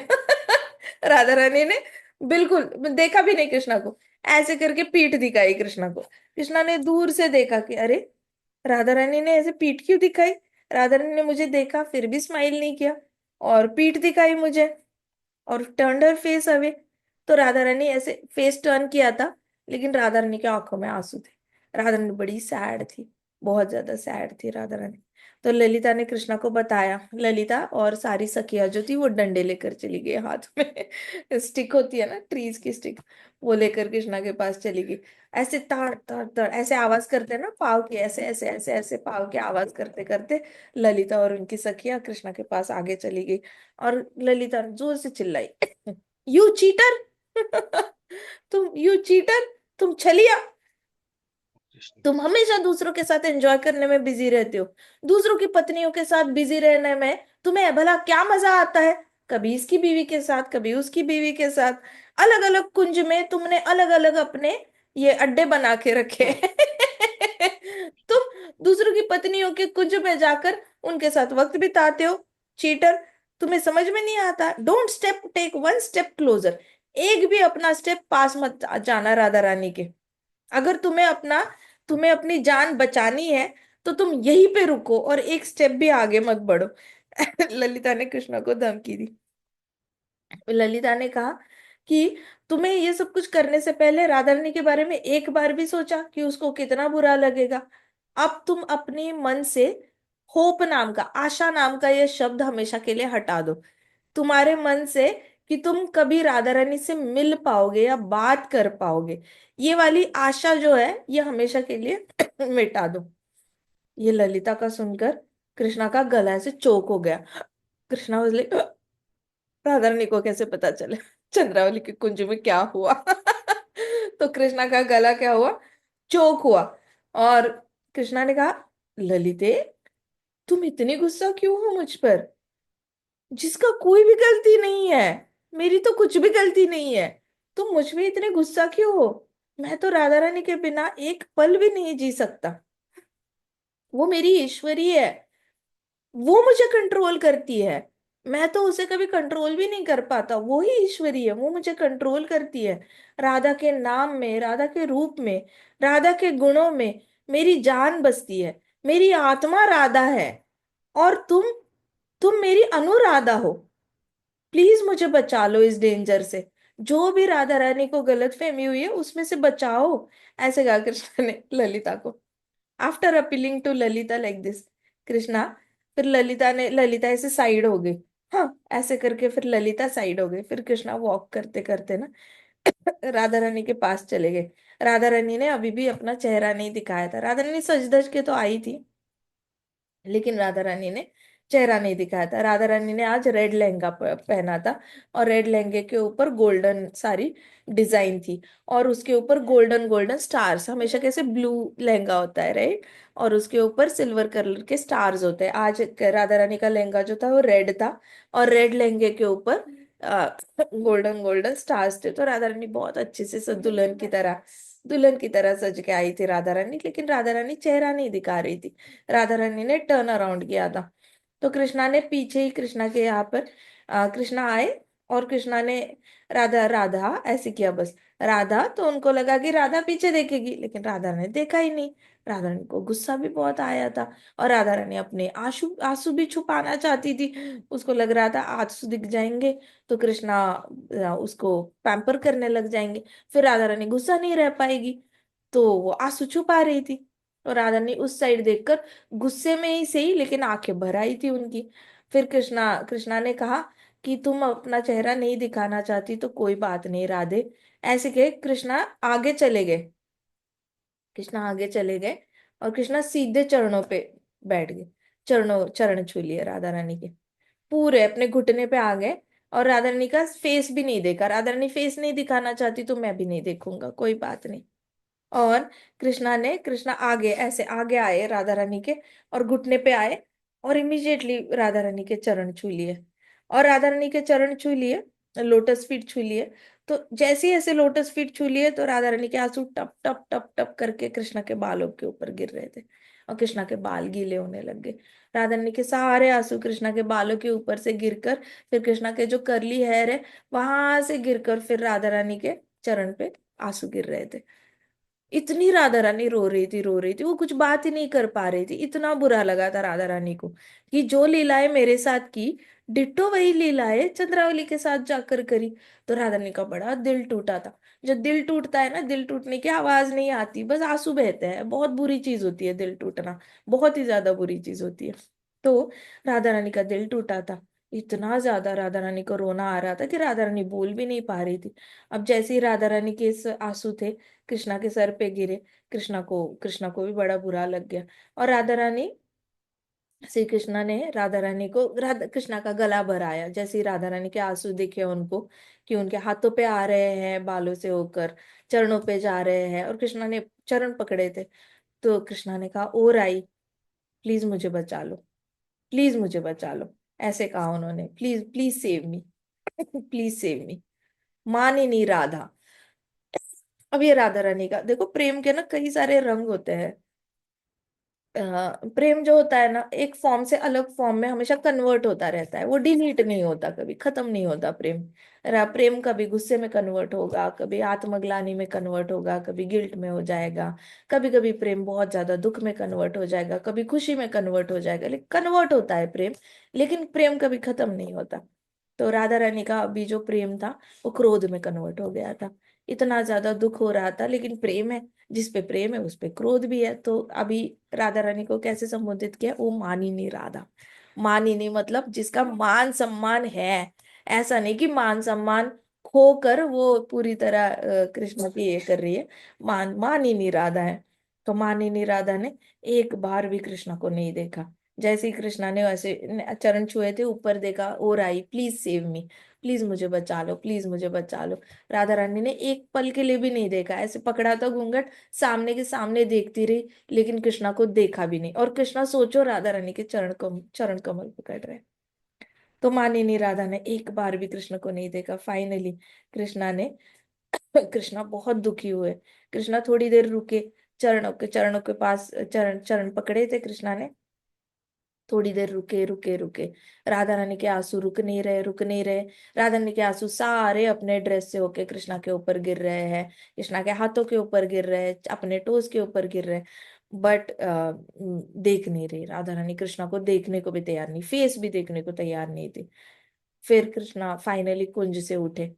राधा रानी ने बिल्कुल देखा भी नहीं कृष्णा को, ऐसे करके पीठ दिखाई कृष्णा को। कृष्णा ने दूर से देखा कि अरे, राधा रानी ने ऐसे पीठ क्यों दिखाई। राधा रानी ने मुझे देखा फिर भी स्माइल नहीं किया, और पीठ दिखाई मुझे, और टर्न हर फेस अवे। तो राधा रानी ऐसे फेस टर्न किया था, लेकिन राधा रानी की आंखों में आंसू थे। राधा रानी बड़ी सैड थी, बहुत ज्यादा सैड थी राधा रानी। तो ललिता ने कृष्णा को बताया। ललिता और सारी सखियां जो थी वो डंडे लेकर चली गई हाथ में। स्टिक होती है ना, ट्रीज की स्टिक, वो लेकर कृष्णा के पास चली गई। ऐसे ताड़ ताड़ ताड़ ऐसे आवाज करते हैं ना पाव की, ऐसे ऐसे ऐसे ऐसे पाव की आवाज करते करते ललिता और उनकी सखियां कृष्णा के पास आगे चली गई। और ललिता ने जोर से चिल्लाई, यू चीटर। तुम यू चीटर, तुम छलिया, कृष्ण। तुम हमेशा दूसरों के साथ एंजॉय करने में बिजी रहते हो, दूसरों की पत्नियों के साथ बिजी रहने में तुम्हें भला क्या मजा आता है। कभी इसकी बीवी के साथ, कभी उसकी बीवी के साथ, अलग अलग कुंज में तुमने अलग अलग अपने ये अड्डे बना के रखे। तुम दूसरों की पत्नियों के कुंज में जाकर उनके साथ वक्त बिताते हो। चीटर, तुम्हें समझ में नहीं आता। Don't step take one step closer, एक भी अपना स्टेप पास मत जाना राधा रानी के। अगर तुम्हें अपनी जान बचानी है तो तुम यहीं पे रुको और एक स्टेप भी आगे मत बढ़ो। ललिता ने कृष्णा को धमकी दी। ललिता ने कहा कि तुम्हें ये सब कुछ करने से पहले राधा रानी के बारे में एक बार भी सोचा कि उसको कितना बुरा लगेगा। अब तुम अपने मन से होप नाम का, आशा नाम का ये शब्द हमेशा के लिए हटा दो तुम्हारे मन से, कि तुम कभी राधा रानी से मिल पाओगे या बात कर पाओगे। ये वाली आशा जो है ये हमेशा के लिए मिटा दो। ये ललिता का सुनकर कृष्णा का गला से चोक हो गया। कृष्णा वाज लाइक, राधा रानी को कैसे पता चले चंद्रावली के कुंज में क्या हुआ। तो कृष्णा का गला क्या हुआ, चोक हुआ। और कृष्णा ने कहा, ललिते, तुम इतनी गुस्सा क्यों हो मुझ पर, जिसका कोई भी गलती नहीं है, मेरी तो कुछ भी गलती नहीं है। तुम मुझ में इतने गुस्सा क्यों हो। मैं तो राधा रानी के बिना एक पल भी नहीं जी सकता। वो मेरी ईश्वरी है, वो मुझे कंट्रोल करती है। मैं तो उसे कभी कंट्रोल भी नहीं कर पाता, वो ही ईश्वरी है, वो मुझे कंट्रोल करती है। राधा के नाम में, राधा के रूप में, राधा के गुणों में मेरी जान बसती है, मेरी आत्मा राधा है। और तुम मेरी अनुराधा हो। प्लीज मुझे बचा लो इस डेंजर से, जो भी राधा रानी को गलत फहमी हुई है उसमें से बचाओ। ऐसे कहा कृष्ण ने ललिता को। After appealing to Lalita like this, Krishna, फिर ललिता ऐसे साइड हो गई। हाँ, ऐसे करके फिर ललिता साइड हो गई। फिर कृष्णा वॉक करते करते ना राधा रानी के पास चले गए। राधा रानी ने अभी भी अपना चेहरा नहीं दिखाया था। राधा रानी सज धज के तो आई थी, लेकिन राधा रानी ने चेहरा नहीं दिखाया था। राधा रानी ने आज रेड लहंगा पहना था, और रेड लहंगे के ऊपर गोल्डन सारी डिजाइन थी, और उसके ऊपर गोल्डन गोल्डन स्टार्स, हमेशा कैसे ब्लू लहंगा होता है राइट, और उसके ऊपर सिल्वर कलर के स्टार्स होते हैं। आज राधा रानी का लहंगा जो था वो रेड था, और रेड लहंगे के ऊपर गोल्डन गोल्डन स्टार्स थे। तो राधा रानी बहुत अच्छे से दुल्हन की तरह सज के आई थी राधा रानी, लेकिन राधा रानी चेहरा नहीं दिखा रही थी। राधा रानी ने टर्न अराउंड किया था। तो कृष्णा ने पीछे ही, कृष्णा के यहाँ पर कृष्णा आए, और कृष्णा ने राधा राधा ऐसे किया बस। राधा, तो उनको लगा कि राधा पीछे देखेगी, लेकिन राधा ने देखा ही नहीं। राधा रानी को गुस्सा भी बहुत आया था, और राधा रानी अपने आंसू आंसू भी छुपाना चाहती थी। उसको लग रहा था आंसू दिख जाएंगे तो कृष्णा उसको पैम्पर करने लग जाएंगे, फिर राधा रानी गुस्सा नहीं रह पाएगी, तो वो आंसू छुपा रही थी। और राधा ने उस साइड देखकर गुस्से में ही सही, लेकिन आंखें भर आई थी उनकी। फिर कृष्णा ने कहा कि तुम अपना चेहरा नहीं दिखाना चाहती तो कोई बात नहीं राधे। ऐसे कहे कृष्णा आगे चले गए। कृष्णा आगे चले गए, और कृष्णा सीधे चरणों पे बैठ गए। चरण छू लिए राधा रानी के, पूरे अपने घुटने पे आ गए। और राधा रानी का फेस भी नहीं देखा। राधा रानी फेस नहीं दिखाना चाहती तो मैं भी नहीं देखूंगा, कोई बात नहीं। और कृष्णा आगे ऐसे आगे आए राधा रानी के, और घुटने पे आए, और इमिजिएटली राधा रानी के चरण छू लिए। और राधा रानी के चरण छू लिए, लोटस फीट छू लिए। तो जैसे ही ऐसे लोटस फीट छू लिए तो राधा रानी के आंसू टप टप टप टप करके कृष्णा के बालों के ऊपर गिर रहे थे, और कृष्णा के बाल गीले होने लग गए। राधा रानी के सारे आंसू कृष्णा के बालों के ऊपर से गिरकर फिर कृष्णा के जो करली हेयर है वहां से गिरकर फिर राधा रानी के चरण पे आंसू गिर रहे थे। इतनी राधा रानी रो रही थी, रो रही थी, वो कुछ बात ही नहीं कर पा रही थी। इतना बुरा लगा था राधा रानी को कि जो लीलाएं मेरे साथ की, डिट्टो वही लीलाएं चंद्रावली के साथ जाकर करी। तो राधा रानी का बड़ा दिल टूटा था। जब दिल टूटता है ना, दिल टूटने की आवाज नहीं आती, बस आंसू बहते हैं। बहुत बुरी चीज होती है दिल टूटना, बहुत ही ज्यादा बुरी चीज होती है। तो राधा रानी का दिल टूटा था। इतना ज्यादा राधा रानी को रोना आ रहा था कि राधा रानी बोल भी नहीं पा रही थी। अब जैसे ही राधा रानी के इस आंसू थे कृष्णा के सर पे गिरे, कृष्णा को भी बड़ा बुरा लग गया। और राधा रानी, श्री कृष्णा ने राधा रानी को, राधा कृष्णा का गला भराया। जैसे ही राधा रानी के आंसू दिखे उनको कि उनके हाथों पे आ रहे हैं बालों से होकर, चरणों पे जा रहे हैं, और कृष्णा ने चरण पकड़े थे, तो कृष्णा ने कहा, ओ राई, प्लीज मुझे बचा लो, प्लीज मुझे बचा लो। ऐसे कहा उन्होंने, please please save me, please save me. माने नहीं राधा। अब ये राधा रानी का देखो, प्रेम के ना कई सारे रंग होते हैं। प्रेम जो होता है ना, एक फॉर्म से अलग फॉर्म में हमेशा कन्वर्ट होता रहता है, वो डिलीट नहीं होता, कभी खत्म नहीं होता प्रेम। प्रेम कभी गुस्से में कन्वर्ट होगा, कभी आत्मग्लानि में कन्वर्ट होगा, कभी गिल्ट में हो जाएगा, कभी कभी प्रेम बहुत ज्यादा दुख में कन्वर्ट हो जाएगा, कभी खुशी में कन्वर्ट हो जाएगा, लेकिन कन्वर्ट होता है प्रेम। लेकिन प्रेम कभी खत्म नहीं होता। तो राधा रानी का अभी जो प्रेम था वो क्रोध में कन्वर्ट हो गया था। इतना ज्यादा दुख हो रहा था, लेकिन प्रेम है, जिस पे प्रेम है उस पे क्रोध भी है। तो अभी राधा रानी को कैसे संबोधित किया, वो मानिनी राधा। मानिनी मतलब जिसका मान सम्मान है। ऐसा नहीं कि मान सम्मान खोकर वो पूरी तरह कृष्ण की ये कर रही है। मानिनी राधा है। तो मानिनी राधा ने एक बार भी कृष्ण को नहीं देखा। जैसे ही कृष्णा ने वैसे चरण छुए थे, ऊपर देखा, और आई, प्लीज सेव मी, प्लीज मुझे बचा लो, प्लीज मुझे बचा लो। राधा रानी ने एक पल के लिए भी नहीं देखा, ऐसे पकड़ा था घूंघट, सामने के सामने देखती रही, लेकिन कृष्णा को देखा भी नहीं। और कृष्णा सोचो राधा रानी के चरण कमल पकड़ रहे। तो मानी नहीं, राधा ने एक बार भी कृष्ण को नहीं देखा। फाइनली कृष्णा ने कृष्णा बहुत दुखी हुए। कृष्णा थोड़ी देर रुके, चरणों के पास चरण चरण पकड़े थे कृष्णा ने। थोड़ी देर रुके रुके रुके, राधा रानी के आंसू रुक नहीं रहे, रुक नहीं रहे। राधा रानी के आंसू सारे अपने ड्रेस से होके कृष्णा के ऊपर गिर रहे हैं, कृष्णा के हाथों के ऊपर गिर रहे हैं, अपने टोज के ऊपर गिर रहे हैं। बट देख नहीं रही राधा रानी, कृष्णा को देखने को भी तैयार नहीं, फेस भी देखने को तैयार नहीं थी। फिर कृष्णा फाइनली कुंज से उठे,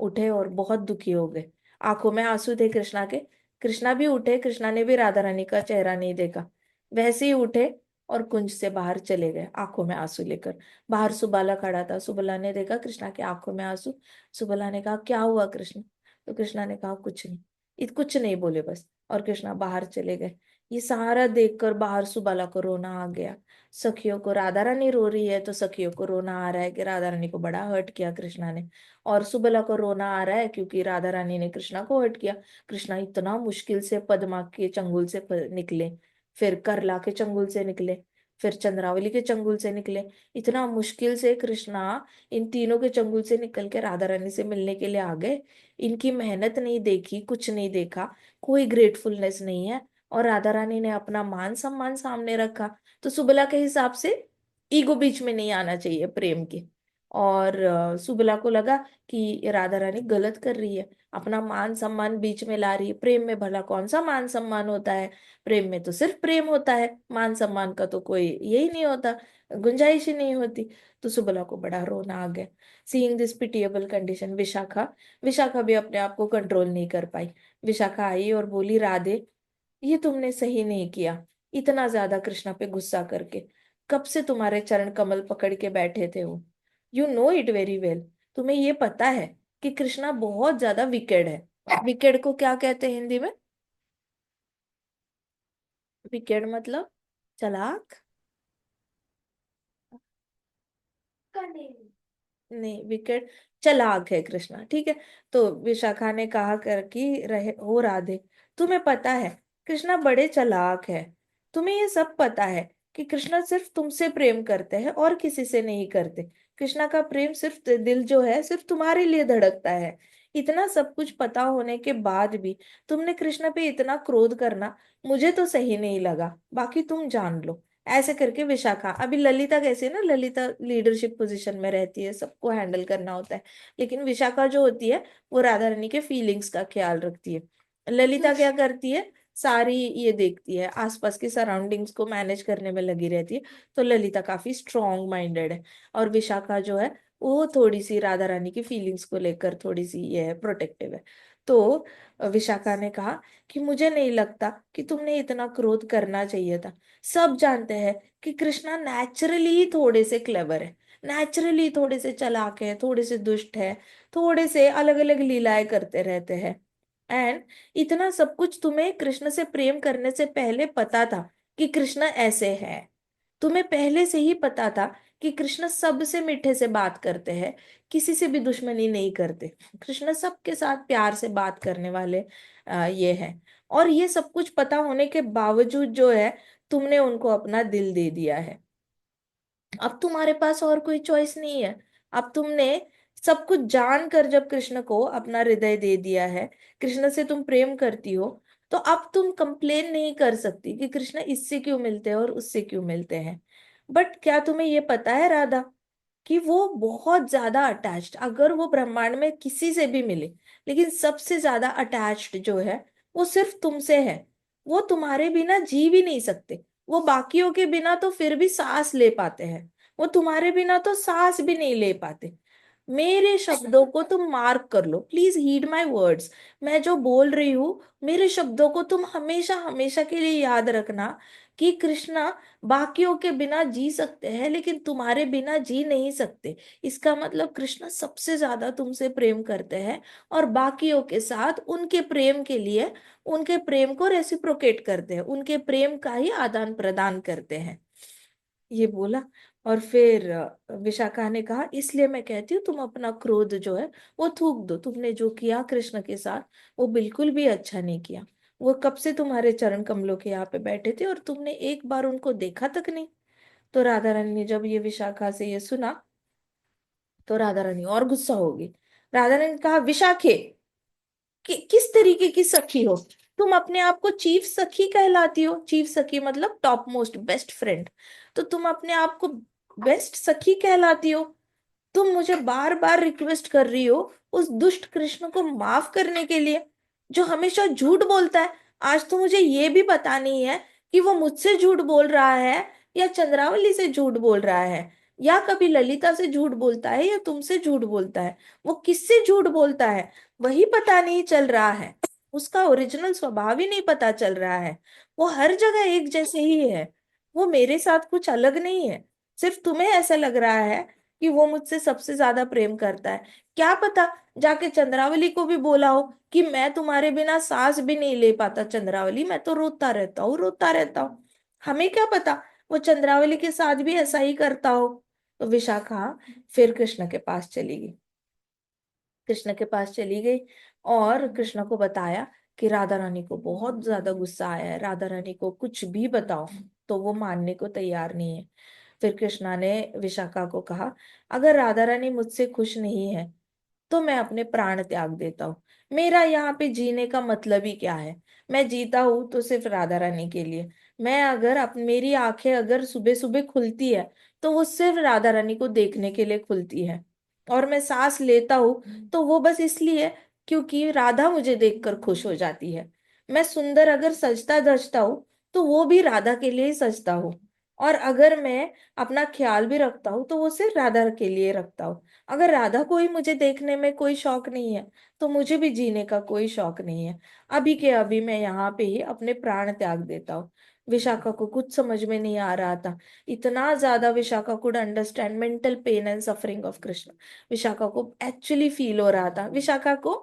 उठे और बहुत दुखी हो गए। आंखों में आंसू थे कृष्णा के। कृष्णा भी उठे, कृष्णा ने भी राधा रानी का चेहरा नहीं देखा। वैसे ही उठे और कुंज से बाहर चले गए आंखों में आंसू लेकर। बाहर सुबाला खड़ा था, सुबला ने देखा कृष्णा के आंखों में आंसू। सुबला ने कहा, क्या हुआ कृष्ण? तो कृष्णा ने कहा, कुछ नहीं। कुछ नहीं बोले बस, और कृष्णा बाहर चले गए। ये सारा देखकर बाहर सुबाला को रोना आ गया। सखियों को, राधा रानी रो रही है तो सखियों को रोना आ रहा है कि राधा रानी को बड़ा हर्ट किया कृष्णा ने। और सुबला को रोना आ रहा है क्योंकि राधा रानी ने कृष्णा को हर्ट किया। कृष्णा इतना मुश्किल से पद्मा के चंगुल से निकले, फिर करला के चंगुल से निकले, फिर चंद्रावली के चंगुल से निकले। इतना मुश्किल से कृष्णा इन तीनों के चंगुल से निकल के राधा रानी से मिलने के लिए आ गए। इनकी मेहनत नहीं देखी, कुछ नहीं देखा, कोई ग्रेटफुलनेस नहीं है। और राधा रानी ने अपना मान सम्मान सामने रखा। तो सुबला के हिसाब से ईगो बीच में नहीं आना चाहिए प्रेम के। और सुबला को लगा कि राधा रानी गलत कर रही है, अपना मान सम्मान बीच में ला रही है। प्रेम में भला कौन सा मान सम्मान होता है? प्रेम में तो सिर्फ प्रेम होता है, मान सम्मान का तो कोई यही नहीं होता, गुंजाइश ही नहीं होती। तो सुबला को बड़ा रोना आ गया। Seeing this pitiable condition, Vishakha Vishakha भी अपने आप को कंट्रोल नहीं कर पाई। विशाखा आई और बोली, राधे, ये तुमने सही नहीं किया, इतना ज्यादा कृष्णा पे गुस्सा करके। कब से तुम्हारे चरण कमल पकड़ के बैठे थे वो। You know it very well. तुम्हें ये पता है कि कृष्णा बहुत ज्यादा विकेड है। विकेड को क्या कहते हैं हिंदी में? विकेड मतलब चालाक? नहीं, विकेट चालाक है कृष्णा, ठीक है। तो विशाखा ने कहा कर कि रहे हो राधे, तुम्हें पता है कृष्णा बड़े चालाक है। तुम्हें ये सब पता है कि कृष्णा सिर्फ तुमसे प्रेम करते हैं और किसी से नहीं करते। कृष्णा का प्रेम सिर्फ दिल जो है सिर्फ तुम्हारे लिए धड़कता है। इतना सब कुछ पता होने के बाद भी तुमने कृष्ण पे इतना क्रोध करना मुझे तो सही नहीं लगा, बाकी तुम जान लो। ऐसे करके विशाखा, अभी ललिता कैसे है ना, ललिता लीडरशिप पोजीशन में रहती है, सबको हैंडल करना होता है, लेकिन विशाखा जो होती है वो राधा रानी के फीलिंग्स का ख्याल रखती है। ललिता क्या करती है, सारी ये देखती है, आसपास की सराउंडिंग्स को मैनेज करने में लगी रहती है। तो ललिता काफी स्ट्रॉन्ग माइंडेड है, और विशाखा जो है वो थोड़ी सी राधा रानी की फीलिंग्स को लेकर थोड़ी सी ये है, प्रोटेक्टिव है। तो विशाखा ने कहा कि मुझे नहीं लगता कि तुमने इतना क्रोध करना चाहिए था। सब जानते हैं कि कृष्णा नेचुरली ही थोड़े से क्लेवर है, नेचुरली थोड़े से चालाक है, थोड़े से दुष्ट है, थोड़े से अलग अलग लीलाएं करते रहते हैं। एंड इतना सब कुछ तुम्हें कृष्ण से प्रेम करने से पहले पता था कि कृष्ण ऐसे है। तुम्हें पहले से ही पता था कि कृष्ण सबसे मीठे से बात करते हैं, किसी से भी दुश्मनी नहीं करते। कृष्ण सबके साथ प्यार से बात करने वाले ये है। और ये सब कुछ पता होने के बावजूद जो है, तुमने उनको अपना दिल दे दिया है। अब तुम्हारे पास और कोई चॉइस नहीं है। अब तुमने सब कुछ जानकर जब कृष्ण को अपना हृदय दे दिया है, कृष्ण से तुम प्रेम करती हो, तो अब तुम कंप्लेन नहीं कर सकती कि कृष्ण इससे क्यों मिलते हैं और उससे क्यों मिलते हैं। बट क्या तुम्हें ये पता है राधा, कि वो बहुत ज्यादा अटैच्ड, अगर वो ब्रह्मांड में किसी से भी मिले, लेकिन सबसे ज्यादा अटैच्ड जो है वो सिर्फ तुमसे है। वो तुम्हारे बिना जी भी नहीं सकते। वो बाकियों के बिना तो फिर भी सांस ले पाते हैं, वो तुम्हारे बिना तो सांस भी नहीं ले पाते। मेरे शब्दों को तुम मार्क कर लो, प्लीज हीड माय वर्ड्स। मैं जो बोल रही हूँ, मेरे शब्दों को तुम हमेशा हमेशा के लिए याद रखना, कि कृष्णा बाकियों के बिना जी सकते हैं लेकिन तुम्हारे बिना जी नहीं सकते। इसका मतलब कृष्णा सबसे ज्यादा तुमसे प्रेम करते हैं, और बाकियों के साथ उनके प्रेम के लिए, उनके प्रेम को रेसिप्रोकेट करते हैं, उनके प्रेम का ही आदान प्रदान करते हैं। ये बोला। और फिर विशाखा ने कहा, इसलिए मैं कहती हूँ तुम अपना क्रोध जो है वो थूक दो। तुमने जो किया कृष्ण के साथ वो बिल्कुल भी अच्छा नहीं किया। वो कब से तुम्हारे चरण कमलों के यहाँ पे बैठे थे और तुमने एक बार उनको देखा तक नहीं। तो राधा रानी ने जब ये विशाखा से ये सुना, तो राधा रानी और गुस्सा होगी। राधा रानी ने कहा, विशाखे, किस तरीके की सखी हो तुम? अपने आप को चीफ सखी कहलाती हो, चीफ सखी मतलब टॉप मोस्ट बेस्ट फ्रेंड। तो तुम अपने आप को बेस्ट सखी कहलाती हो? तुम मुझे बार बार रिक्वेस्ट कर रही हो उस दुष्ट कृष्ण को माफ करने के लिए, जो हमेशा झूठ बोलता है। आज तो मुझे ये भी पता नहीं है कि वो मुझसे झूठ बोल रहा है, या चंद्रावली से झूठ बोल रहा है, या कभी ललिता से झूठ बोलता है, या तुमसे झूठ बोलता है। वो किससे झूठ बोलता है वही पता नहीं चल रहा है। उसका ओरिजिनल स्वभाव ही नहीं पता चल रहा है। वो हर जगह एक जैसे ही है। वो मेरे साथ कुछ अलग नहीं है। सिर्फ तुम्हें ऐसा लग रहा है कि वो मुझसे सबसे ज्यादा प्रेम करता है। क्या पता जाके चंद्रावली को भी बोला हो कि मैं तुम्हारे बिना सांस भी नहीं ले पाता चंद्रावली, मैं तो रोता रहता हूँ, रोता रहता हूँ। हमें क्या पता, वो चंद्रावली के साथ भी ऐसा ही करता हो। तो विशाखा फिर कृष्ण के पास चली गई। कृष्ण के पास चली गई और कृष्ण को बताया कि राधा रानी को बहुत ज्यादा गुस्सा आया है, राधा रानी को कुछ भी बताओ तो वो मानने को तैयार नहीं है। फिर कृष्णा ने विशाखा को कहा, अगर राधा रानी मुझसे खुश नहीं है तो मैं अपने प्राण त्याग देता हूँ। मेरा यहाँ पे जीने का मतलब ही क्या है? मैं जीता हूँ तो सिर्फ राधा रानी के लिए। मैं अगर मेरी आंखें अगर सुबह सुबह खुलती है तो वो सिर्फ राधा रानी को देखने के लिए खुलती है। और मैं सांस लेता हूँ तो वो बस इसलिए क्योंकि राधा मुझे देखकर खुश हो जाती है। मैं सुंदर अगर सजता धजता हूँ तो वो भी राधा के लिए ही सजता हूँ। और अगर मैं अपना ख्याल भी रखता हूँ तो वो सिर्फ राधा के लिए रखता हूँ। अगर राधा को ही मुझे देखने में कोई शौक नहीं है तो मुझे भी जीने का कोई शौक नहीं है। अभी के अभी मैं यहाँ पे ही अपने प्राण त्याग देता हूँ। विशाखा को कुछ समझ में नहीं आ रहा था। इतना ज्यादा Vishakha could understand mental pen and suffering of Krishna. Vishakha को एक्चुअली फील हो रहा था। विशाखा को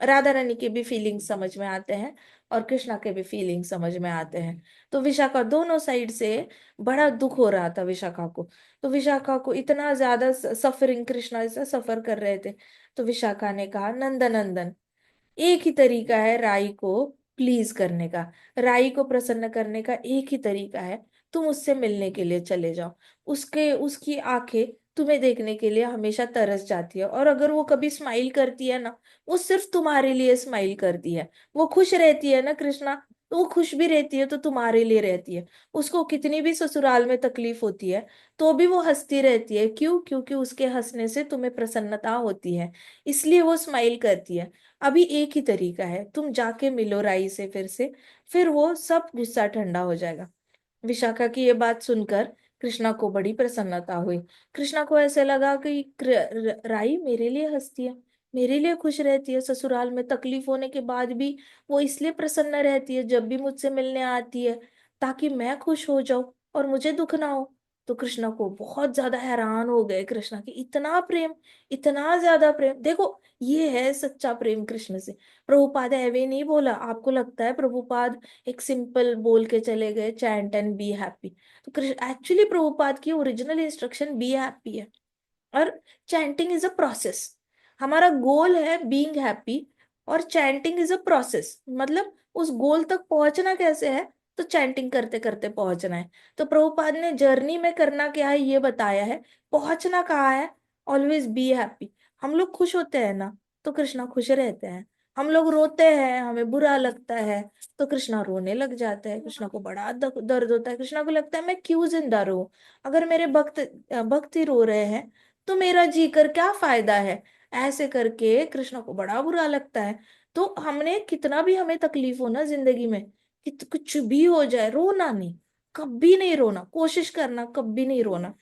राधा रानी के भी फीलिंग्स समझ में आते हैं और कृष्णा के भी फीलिंग्स समझ में आते हैं। तो विशाखा दोनों साइड से बड़ा दुख हो रहा था विशाखा को। तो विशाखा को इतना ज्यादा सफरिंग, कृष्णा से सफर कर रहे थे। तो विशाखा ने कहा, नंदन नंदन, एक ही तरीका है राई को प्लीज करने का, राई को प्रसन्न करने का एक ही तरीका है, तुम उससे मिलने के लिए चले जाओ। उसके उसकी आंखें तुम्हें देखने के लिए हमेशा तरस जाती है, और अगर वो कभी स्माइल करती है ना, वो सिर्फ तुम्हारे लिए स्माइल करती है। वो खुश रहती है ना कृष्णा, तो वो खुश भी रहती है तो तुम्हारे लिए रहती है। उसको कितनी भी ससुराल में तकलीफ होती है तो भी वो हंसती रहती है। क्यों? क्योंकि उसके हंसने से तुम्हें प्रसन्नता होती है, इसलिए वो स्माइल करती है। अभी एक ही तरीका है, तुम जाके मिलो राई से फिर से, फिर वो सब गुस्सा ठंडा हो जाएगा। विशाखा की ये बात सुनकर कृष्णा को बड़ी प्रसन्नता हुई। कृष्णा को ऐसे लगा कि राई मेरे लिए हंसती है, मेरे लिए खुश रहती है, ससुराल में तकलीफ होने के बाद भी वो इसलिए प्रसन्न रहती है जब भी मुझसे मिलने आती है, ताकि मैं खुश हो जाऊं और मुझे दुख ना हो। तो कृष्णा को बहुत ज्यादा हैरान हो गए, कृष्णा की इतना प्रेम, इतना ज्यादा प्रेम। देखो, ये है सच्चा प्रेम कृष्ण से। प्रभुपाद एवे नहीं बोला, आपको लगता है प्रभुपाद एक सिंपल बोल के चले गए चैंट एंड बी हैप्पी? तो एक्चुअली प्रभुपाद की ओरिजिनल इंस्ट्रक्शन बी हैप्पी है, और चैंटिंग इज अ प्रोसेस। हमारा गोल है बीइंग हैप्पी, और चैंटिंग इज अ प्रोसेस। मतलब उस गोल तक पहुंचना कैसे है, तो चैंटिंग करते करते पहुंचना है। तो प्रभुपाद ने जर्नी में करना क्या है ये बताया है, पहुंचना कहाँ है, ऑलवेज बी हैप्पी। हम लोग खुश होते हैं ना, तो कृष्णा खुश रहते हैं। हम लोग रोते हैं, हमें बुरा लगता है, तो कृष्णा रोने लग जाता है। कृष्णा को बड़ा दर्द होता है, कृष्णा को लगता है मैं क्यों जिंदा रहूं, अगर मेरे भक्त ही रो रहे हैं तो मेरा जी कर क्या फायदा है। ऐसे करके कृष्णा को बड़ा बुरा लगता है। तो हमने कितना भी हमें तकलीफ हो ना जिंदगी में, कुछ भी हो जाए, रोना नहीं, कभी नहीं रोना, कोशिश करना कभी नहीं रोना।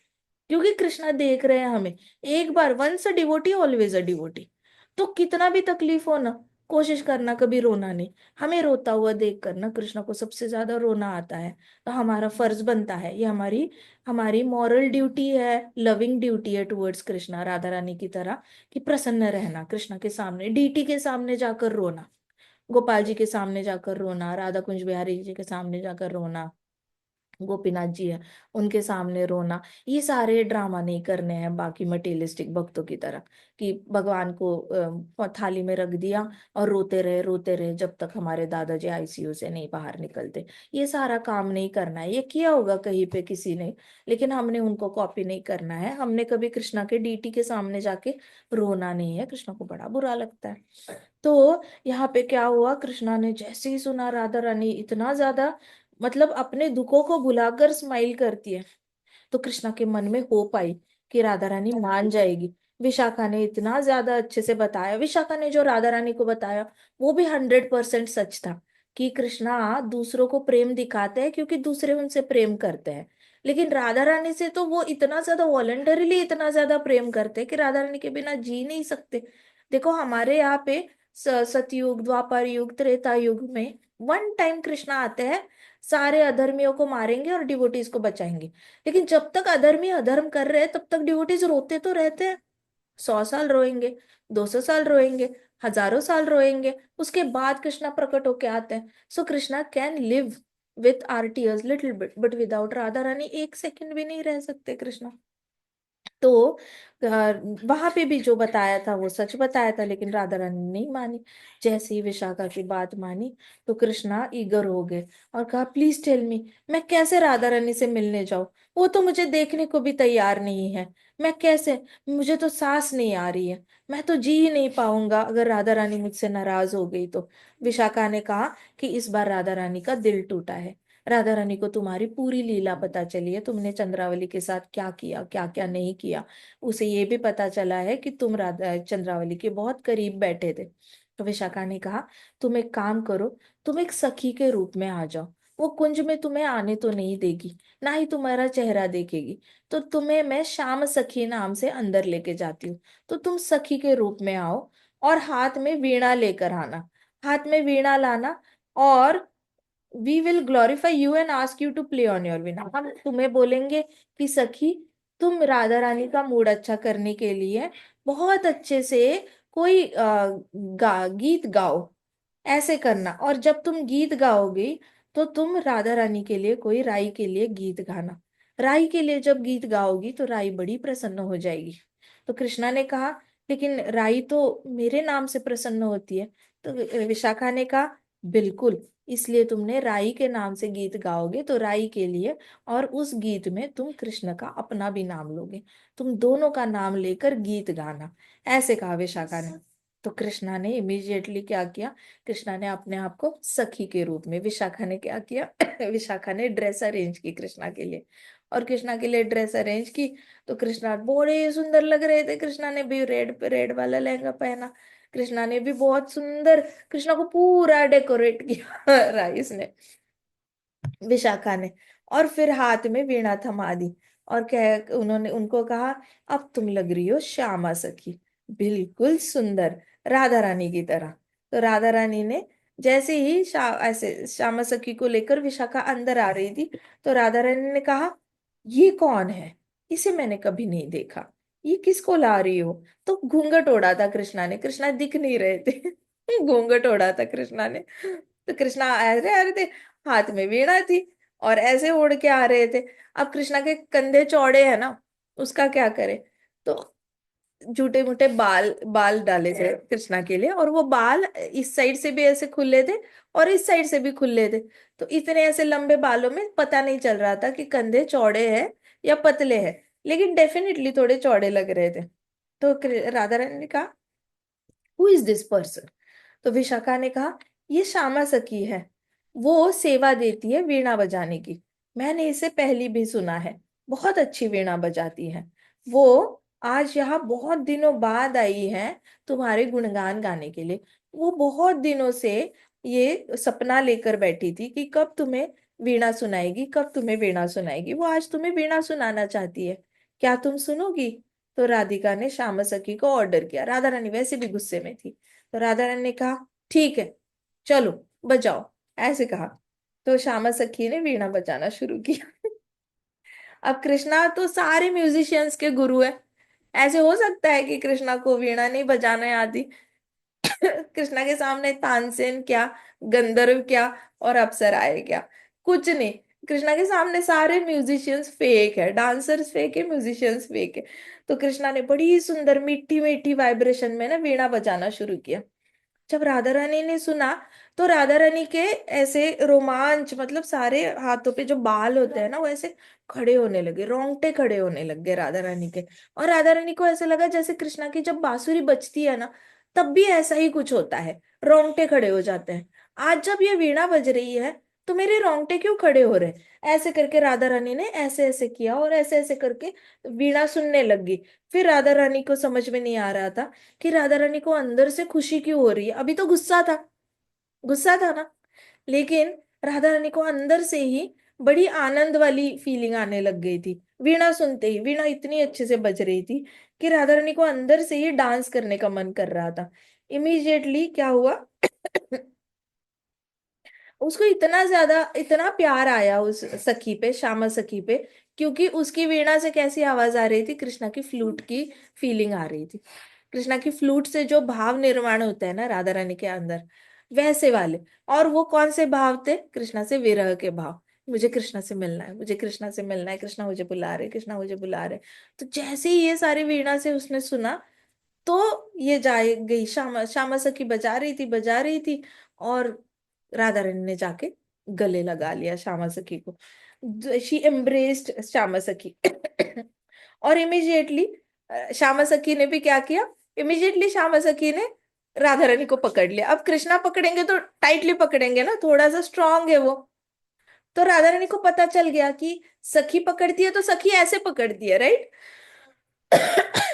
क्योंकि कृष्णा देख रहे हैं हमें, एक बार once a devotee always a devotee. तो कितना भी तकलीफ हो ना, कोशिश करना कभी रोना नहीं। हमें रोता हुआ देख कर ना कृष्णा को सबसे ज्यादा रोना आता है। तो हमारा फर्ज बनता है, ये हमारी हमारी मॉरल ड्यूटी है, लविंग ड्यूटी है टुवर्ड्स कृष्णा, राधा रानी की तरह, कि प्रसन्न रहना, कृष्णा के सामने, डीटी के सामने जाकर रोना, गोपाल जी के सामने जाकर रोना, राधा कुंज बिहारी जी के सामने जाकर रोना, गोपीनाथ जी है उनके सामने रोना। ये सारे ड्रामा नहीं करने हैं बाकी मटेरियलिस्टिक भक्तों की तरह, कि भगवान को थाली में रख दिया और रोते रहे जब तक हमारे दादाजी आईसीयू से नहीं बाहर निकलते। ये सारा काम नहीं करना है, ये किया होगा कहीं पे किसी ने, लेकिन हमने उनको कॉपी नहीं करना है। हमने कभी कृष्णा के डीटी के सामने जाके रोना नहीं है, कृष्णा को बड़ा बुरा लगता है। तो यहाँ पे क्या हुआ, कृष्णा ने जैसे ही सुना राधा रानी इतना ज्यादा, मतलब अपने दुखों को भुलाकर स्माइल करती है, तो कृष्णा के मन में होप आई कि राधा रानी मान जाएगी। विशाखा ने इतना ज्यादा अच्छे से बताया, विशाखा ने जो राधा रानी को बताया वो भी 100% सच था, कि कृष्णा दूसरों को प्रेम दिखाते हैं क्योंकि दूसरे उनसे प्रेम करते हैं, लेकिन राधा रानी से तो वो इतना ज्यादा वॉलंटरीली इतना ज्यादा प्रेम करते हैं कि राधा रानी के बिना जी नहीं सकते। देखो हमारे यहाँ पे सतयुग, द्वापर युग, त्रेता युग में वन टाइम कृष्णा आते हैं, सारे अधर्मियों को मारेंगे और डिवोटीज को बचाएंगे। लेकिन जब तक अधर्मी अधर्म कर रहे हैं तब तक डिवोटीज रोते तो रहते हैं। 100 साल रोएंगे, 200 साल रोएंगे, हजारों साल रोएंगे, उसके बाद कृष्णा प्रकट होके आते हैं। So Krishna can live with our tears little bit, but without Radha Rani एक सेकंड भी नहीं रह सकते कृष्णा। तो वहां पे भी जो बताया था वो सच बताया था, लेकिन राधा रानी नहीं मानी। जैसे ही विशाखा की बात मानी तो कृष्णा ईगर हो गए और कहा प्लीज टेल मी, मैं कैसे राधा रानी से मिलने जाऊं, वो तो मुझे देखने को भी तैयार नहीं है। मैं कैसे, मुझे तो सांस नहीं आ रही है, मैं तो जी ही नहीं पाऊंगा अगर राधा रानी मुझसे नाराज हो गई तो। विशाखा ने कहा कि इस बार राधा रानी का दिल टूटा है, राधा रानी को तुम्हारी पूरी लीला पता चली है, तुमने चंद्रावली के साथ क्या किया क्या क्या नहीं किया। उसे ये भी पता चला है कि तुम राधा चंद्रावली के बहुत करीब बैठे थे। तो विशाखा ने कहा तुम एक काम करो, तुम एक सखी के रूप में आ जाओ, वो कुंज में तुम्हें आने तो नहीं देगी, ना ही तुम्हारा चेहरा देखेगी। तो तुम्हें मैं श्याम सखी नाम से अंदर लेके जाती हूँ, तो तुम सखी के रूप में आओ, और हाथ में वीणा लेकर आना, हाथ में वीणा लाना, और we will glorify you and ask you to play on your veena. हम तुम्हें बोलेंगे कि सखी, तुम राधा रानी का मूड अच्छा करने के लिए बहुत अच्छे से कोई गीत गाओ, ऐसे करना। और जब तुम गीत गाओगे तो तुम राधा रानी के लिए कोई राई के लिए गीत गाना। राई के लिए जब गीत गाओगी तो राई बड़ी प्रसन्न हो जाएगी। तो कृष्णा ने कहा लेकिन राई तो मेरे नाम से प्रसन्न होती है। तो विशाखा ने कहा बिल्कुल, इसलिए तुमने राई के नाम से गीत गाओगे तो राई के लिए, और उस गीत में तुम कृष्ण का अपना भी नाम लोगे, तुम दोनों का नाम लेकर गीत गाना, ऐसे कहा विशाखा ने। तो कृष्णा ने इमीडिएटली क्या किया, कृष्णा ने अपने आप को सखी के रूप में, विशाखा ने क्या किया विशाखा ने ड्रेस अरेंज की कृष्णा के लिए, और कृष्णा के लिए ड्रेस अरेंज की। तो कृष्णा बड़े सुंदर लग रहे थे, कृष्णा ने भी रेड रेड वाला लहंगा पहना, कृष्णा ने भी बहुत सुंदर, कृष्णा को पूरा डेकोरेट किया राइस ने, विशाखा ने। और फिर हाथ में वीणा थमा दी, और कह उन्होंने उनको कहा, अब तुम लग रही हो श्यामा सखी, बिल्कुल सुंदर, राधा रानी की तरह। तो राधा रानी ने जैसे ही ऐसे श्यामा सखी को लेकर विशाखा अंदर आ रही थी, तो राधा रानी ने कहा, ये कौन है, इसे मैंने कभी नहीं देखा, ये किसको ला रही हो। तो घूंघट ओढ़ा था कृष्णा ने, कृष्णा दिख नहीं रहे थे घूंघट ओढ़ा था कृष्णा ने। तो कृष्णा आ रहे थे, हाथ में वीणा थी, और ऐसे उड़ के आ रहे थे। अब कृष्णा के कंधे चौड़े हैं ना, उसका क्या करे। तो झूठे मूठे बाल बाल डाले थे कृष्णा के लिए, और वो बाल इस साइड से भी ऐसे खुले थे और इस साइड से भी खुले थे। तो इतने ऐसे लंबे बालों में पता नहीं चल रहा था कि कंधे चौड़े हैं या पतले हैं, लेकिन डेफिनेटली थोड़े चौड़े लग रहे थे। तो राधा रानी ने कहा, हु इज दिस पर्सन। तो विशाखा ने कहा, ये श्यामा सखी है, वो सेवा देती है वीणा बजाने की, मैंने इसे पहली भी सुना है, बहुत अच्छी वीणा बजाती है वो, आज यहाँ बहुत दिनों बाद आई है तुम्हारे गुणगान गाने के लिए। वो बहुत दिनों से ये सपना लेकर बैठी थी कि कब तुम्हें वीणा सुनाएगी, कब तुम्हें वीणा सुनाएगी, वो आज तुम्हें वीणा सुनाना चाहती है, क्या तुम सुनोगी। तो राधिका ने श्यामा सखी को ऑर्डर किया, राधा रानी वैसे भी गुस्से में थी। तो राधा रानी ने कहा, ठीक है, चलो बजाओ, ऐसे कहा। तो श्यामा सखी ने वीणा बजाना शुरू किया अब कृष्णा तो सारे म्यूजिशियंस के गुरु है, ऐसे हो सकता है कि कृष्णा को वीणा नहीं बजाना आती कृष्णा के सामने तानसेन क्या, गंधर्व क्या, और अप्सराएं क्या, कुछ नहीं। कृष्णा के सामने सारे म्यूजिशियंस फेक है, डांसर्स फेक है, म्यूजिशियंस फेक है। तो कृष्णा ने बड़ी सुंदर मीठी मीठी वाइब्रेशन में ना वीणा बजाना शुरू किया। जब राधा रानी ने सुना, तो राधा रानी के ऐसे रोमांच, मतलब सारे हाथों पे जो बाल होते हैं ना, वो ऐसे खड़े होने लगे, रोंगटे खड़े होने लग गए राधा रानी के। और राधा रानी को ऐसे लगा जैसे कृष्णा की जब बांसुरी बजती है ना, तब भी ऐसा ही कुछ होता है, रोंगटे खड़े हो जाते हैं। आज जब ये वीणा बज रही है, तो मेरे रोंगटे क्यों खड़े हो रहे हैं। ऐसे करके राधा रानी ने ऐसे ऐसे किया, और ऐसे ऐसे करके वीणा सुनने लगी। फिर राधा रानी को समझ में नहीं आ रहा था कि राधा रानी को अंदर से खुशी क्यों हो रही है, अभी तो गुस्सा था, गुस्सा था ना। लेकिन राधा रानी को अंदर से ही बड़ी आनंद वाली फीलिंग आने लग गई थी, वीणा सुनते ही, वीणा इतनी अच्छे से बज रही थी कि राधा रानी को अंदर से ही डांस करने का मन कर रहा था। इमीडिएटली क्या हुआ उसको इतना ज्यादा, इतना प्यार आया उस सखी पे, श्यामा सखी पे, क्योंकि उसकी वीणा से कैसी आवाज आ रही थी, कृष्णा की फ्लूट की फीलिंग आ रही थी। कृष्णा की फ्लूट से जो भाव निर्माण होता है ना राधा रानी के अंदर, वैसे वाले। और वो कौन से भाव थे, कृष्णा से विरह के भाव, मुझे कृष्णा से मिलना है, मुझे कृष्णा से मिलना है, कृष्णा मुझे बुला रहे, कृष्णा मुझे बुला रहे। तो जैसे ही ये सारी वीणा से उसने सुना, तो ये जाए गई, श्यामा श्यामा सखी बजा रही थी, बजा रही थी, और राधा रानी ने जाके गले लगा लिया श्यामा सखी को, शी एम्ब्रेस्ड श्यामा सखी और इमीडिएटली श्यामा सखी ने भी क्या किया, इमीडिएटली श्यामा सखी ने राधा रानी को पकड़ लिया। अब कृष्णा पकड़ेंगे तो टाइटली पकड़ेंगे ना, थोड़ा सा स्ट्रांग है वो। तो राधा रानी को पता चल गया कि सखी पकड़ती है तो सखी ऐसे पकड़ती है, राइट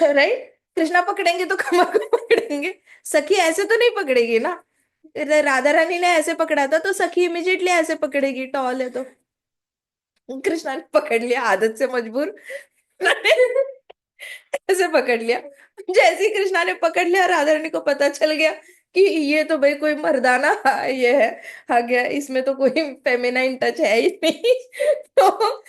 राइट। कृष्णा पकड़ेंगे तो कमर को पकड़ेंगे, सखी ऐसे तो नहीं पकड़ेगी ना। राधा रानी ने ऐसे पकड़ा था तो सखी इमिजिएटली ऐसे पकड़ेगी, टॉल है तो। कृष्णा ने पकड़ लिया, आदत से मजबूर ऐसे पकड़ लिया। जैसे ही कृष्णा ने पकड़ लिया, राधा रानी को पता चल गया कि ये तो भाई कोई मर्दाना ये है, आ गया, इसमें तो कोई फेमिनाइन टच है ही नहीं तो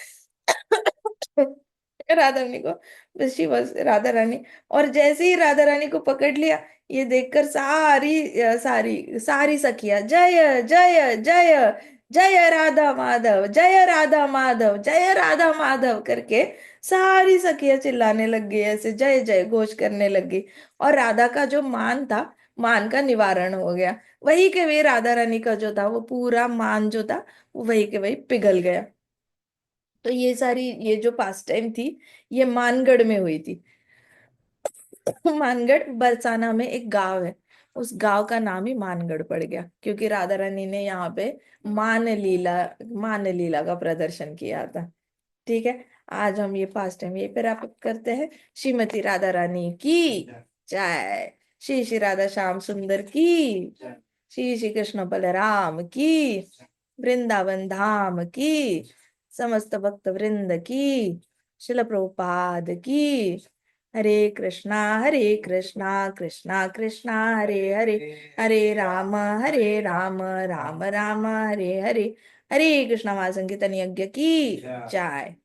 राधा रानी को, बस शी वॉज राधा रानी। और जैसे ही राधा रानी को पकड़ लिया, ये देखकर सारी सारी सारी सखियां, जय जय जय, जय राधा माधव, जय राधा माधव, जय राधा माधव करके सारी सखियां चिल्लाने लग गई, ऐसे जय जय घोष करने लग गई। और राधा का जो मान था मान का निवारण हो गया। वही के वही राधा रानी का जो था वो पूरा मान जो था वो वही के वही पिघल गया। तो ये सारी ये जो पास टाइम थी ये मानगढ़ में हुई थी। मानगढ़ बरसाना में एक गांव है, उस गांव का नाम ही मानगढ़ पड़ गया क्योंकि राधा रानी ने यहाँ पे मान लीला मान लीला का प्रदर्शन किया था। ठीक है। आज हम ये पास टाइम ये पे wrap up करते हैं। श्रीमती राधा रानी की जय। श्री श्री राधा श्याम सुंदर की, श्री श्री कृष्ण बलराम की, वृंदावन धाम की, समस्त भक्त वृंद की, शिल प्रभुपाद की। हरे कृष्णा कृष्णा कृष्णा हरे हरे, हरे राम राम राम हरे हरे। हरे कृष्णा महासंकीर्तन यज्ञ की जय।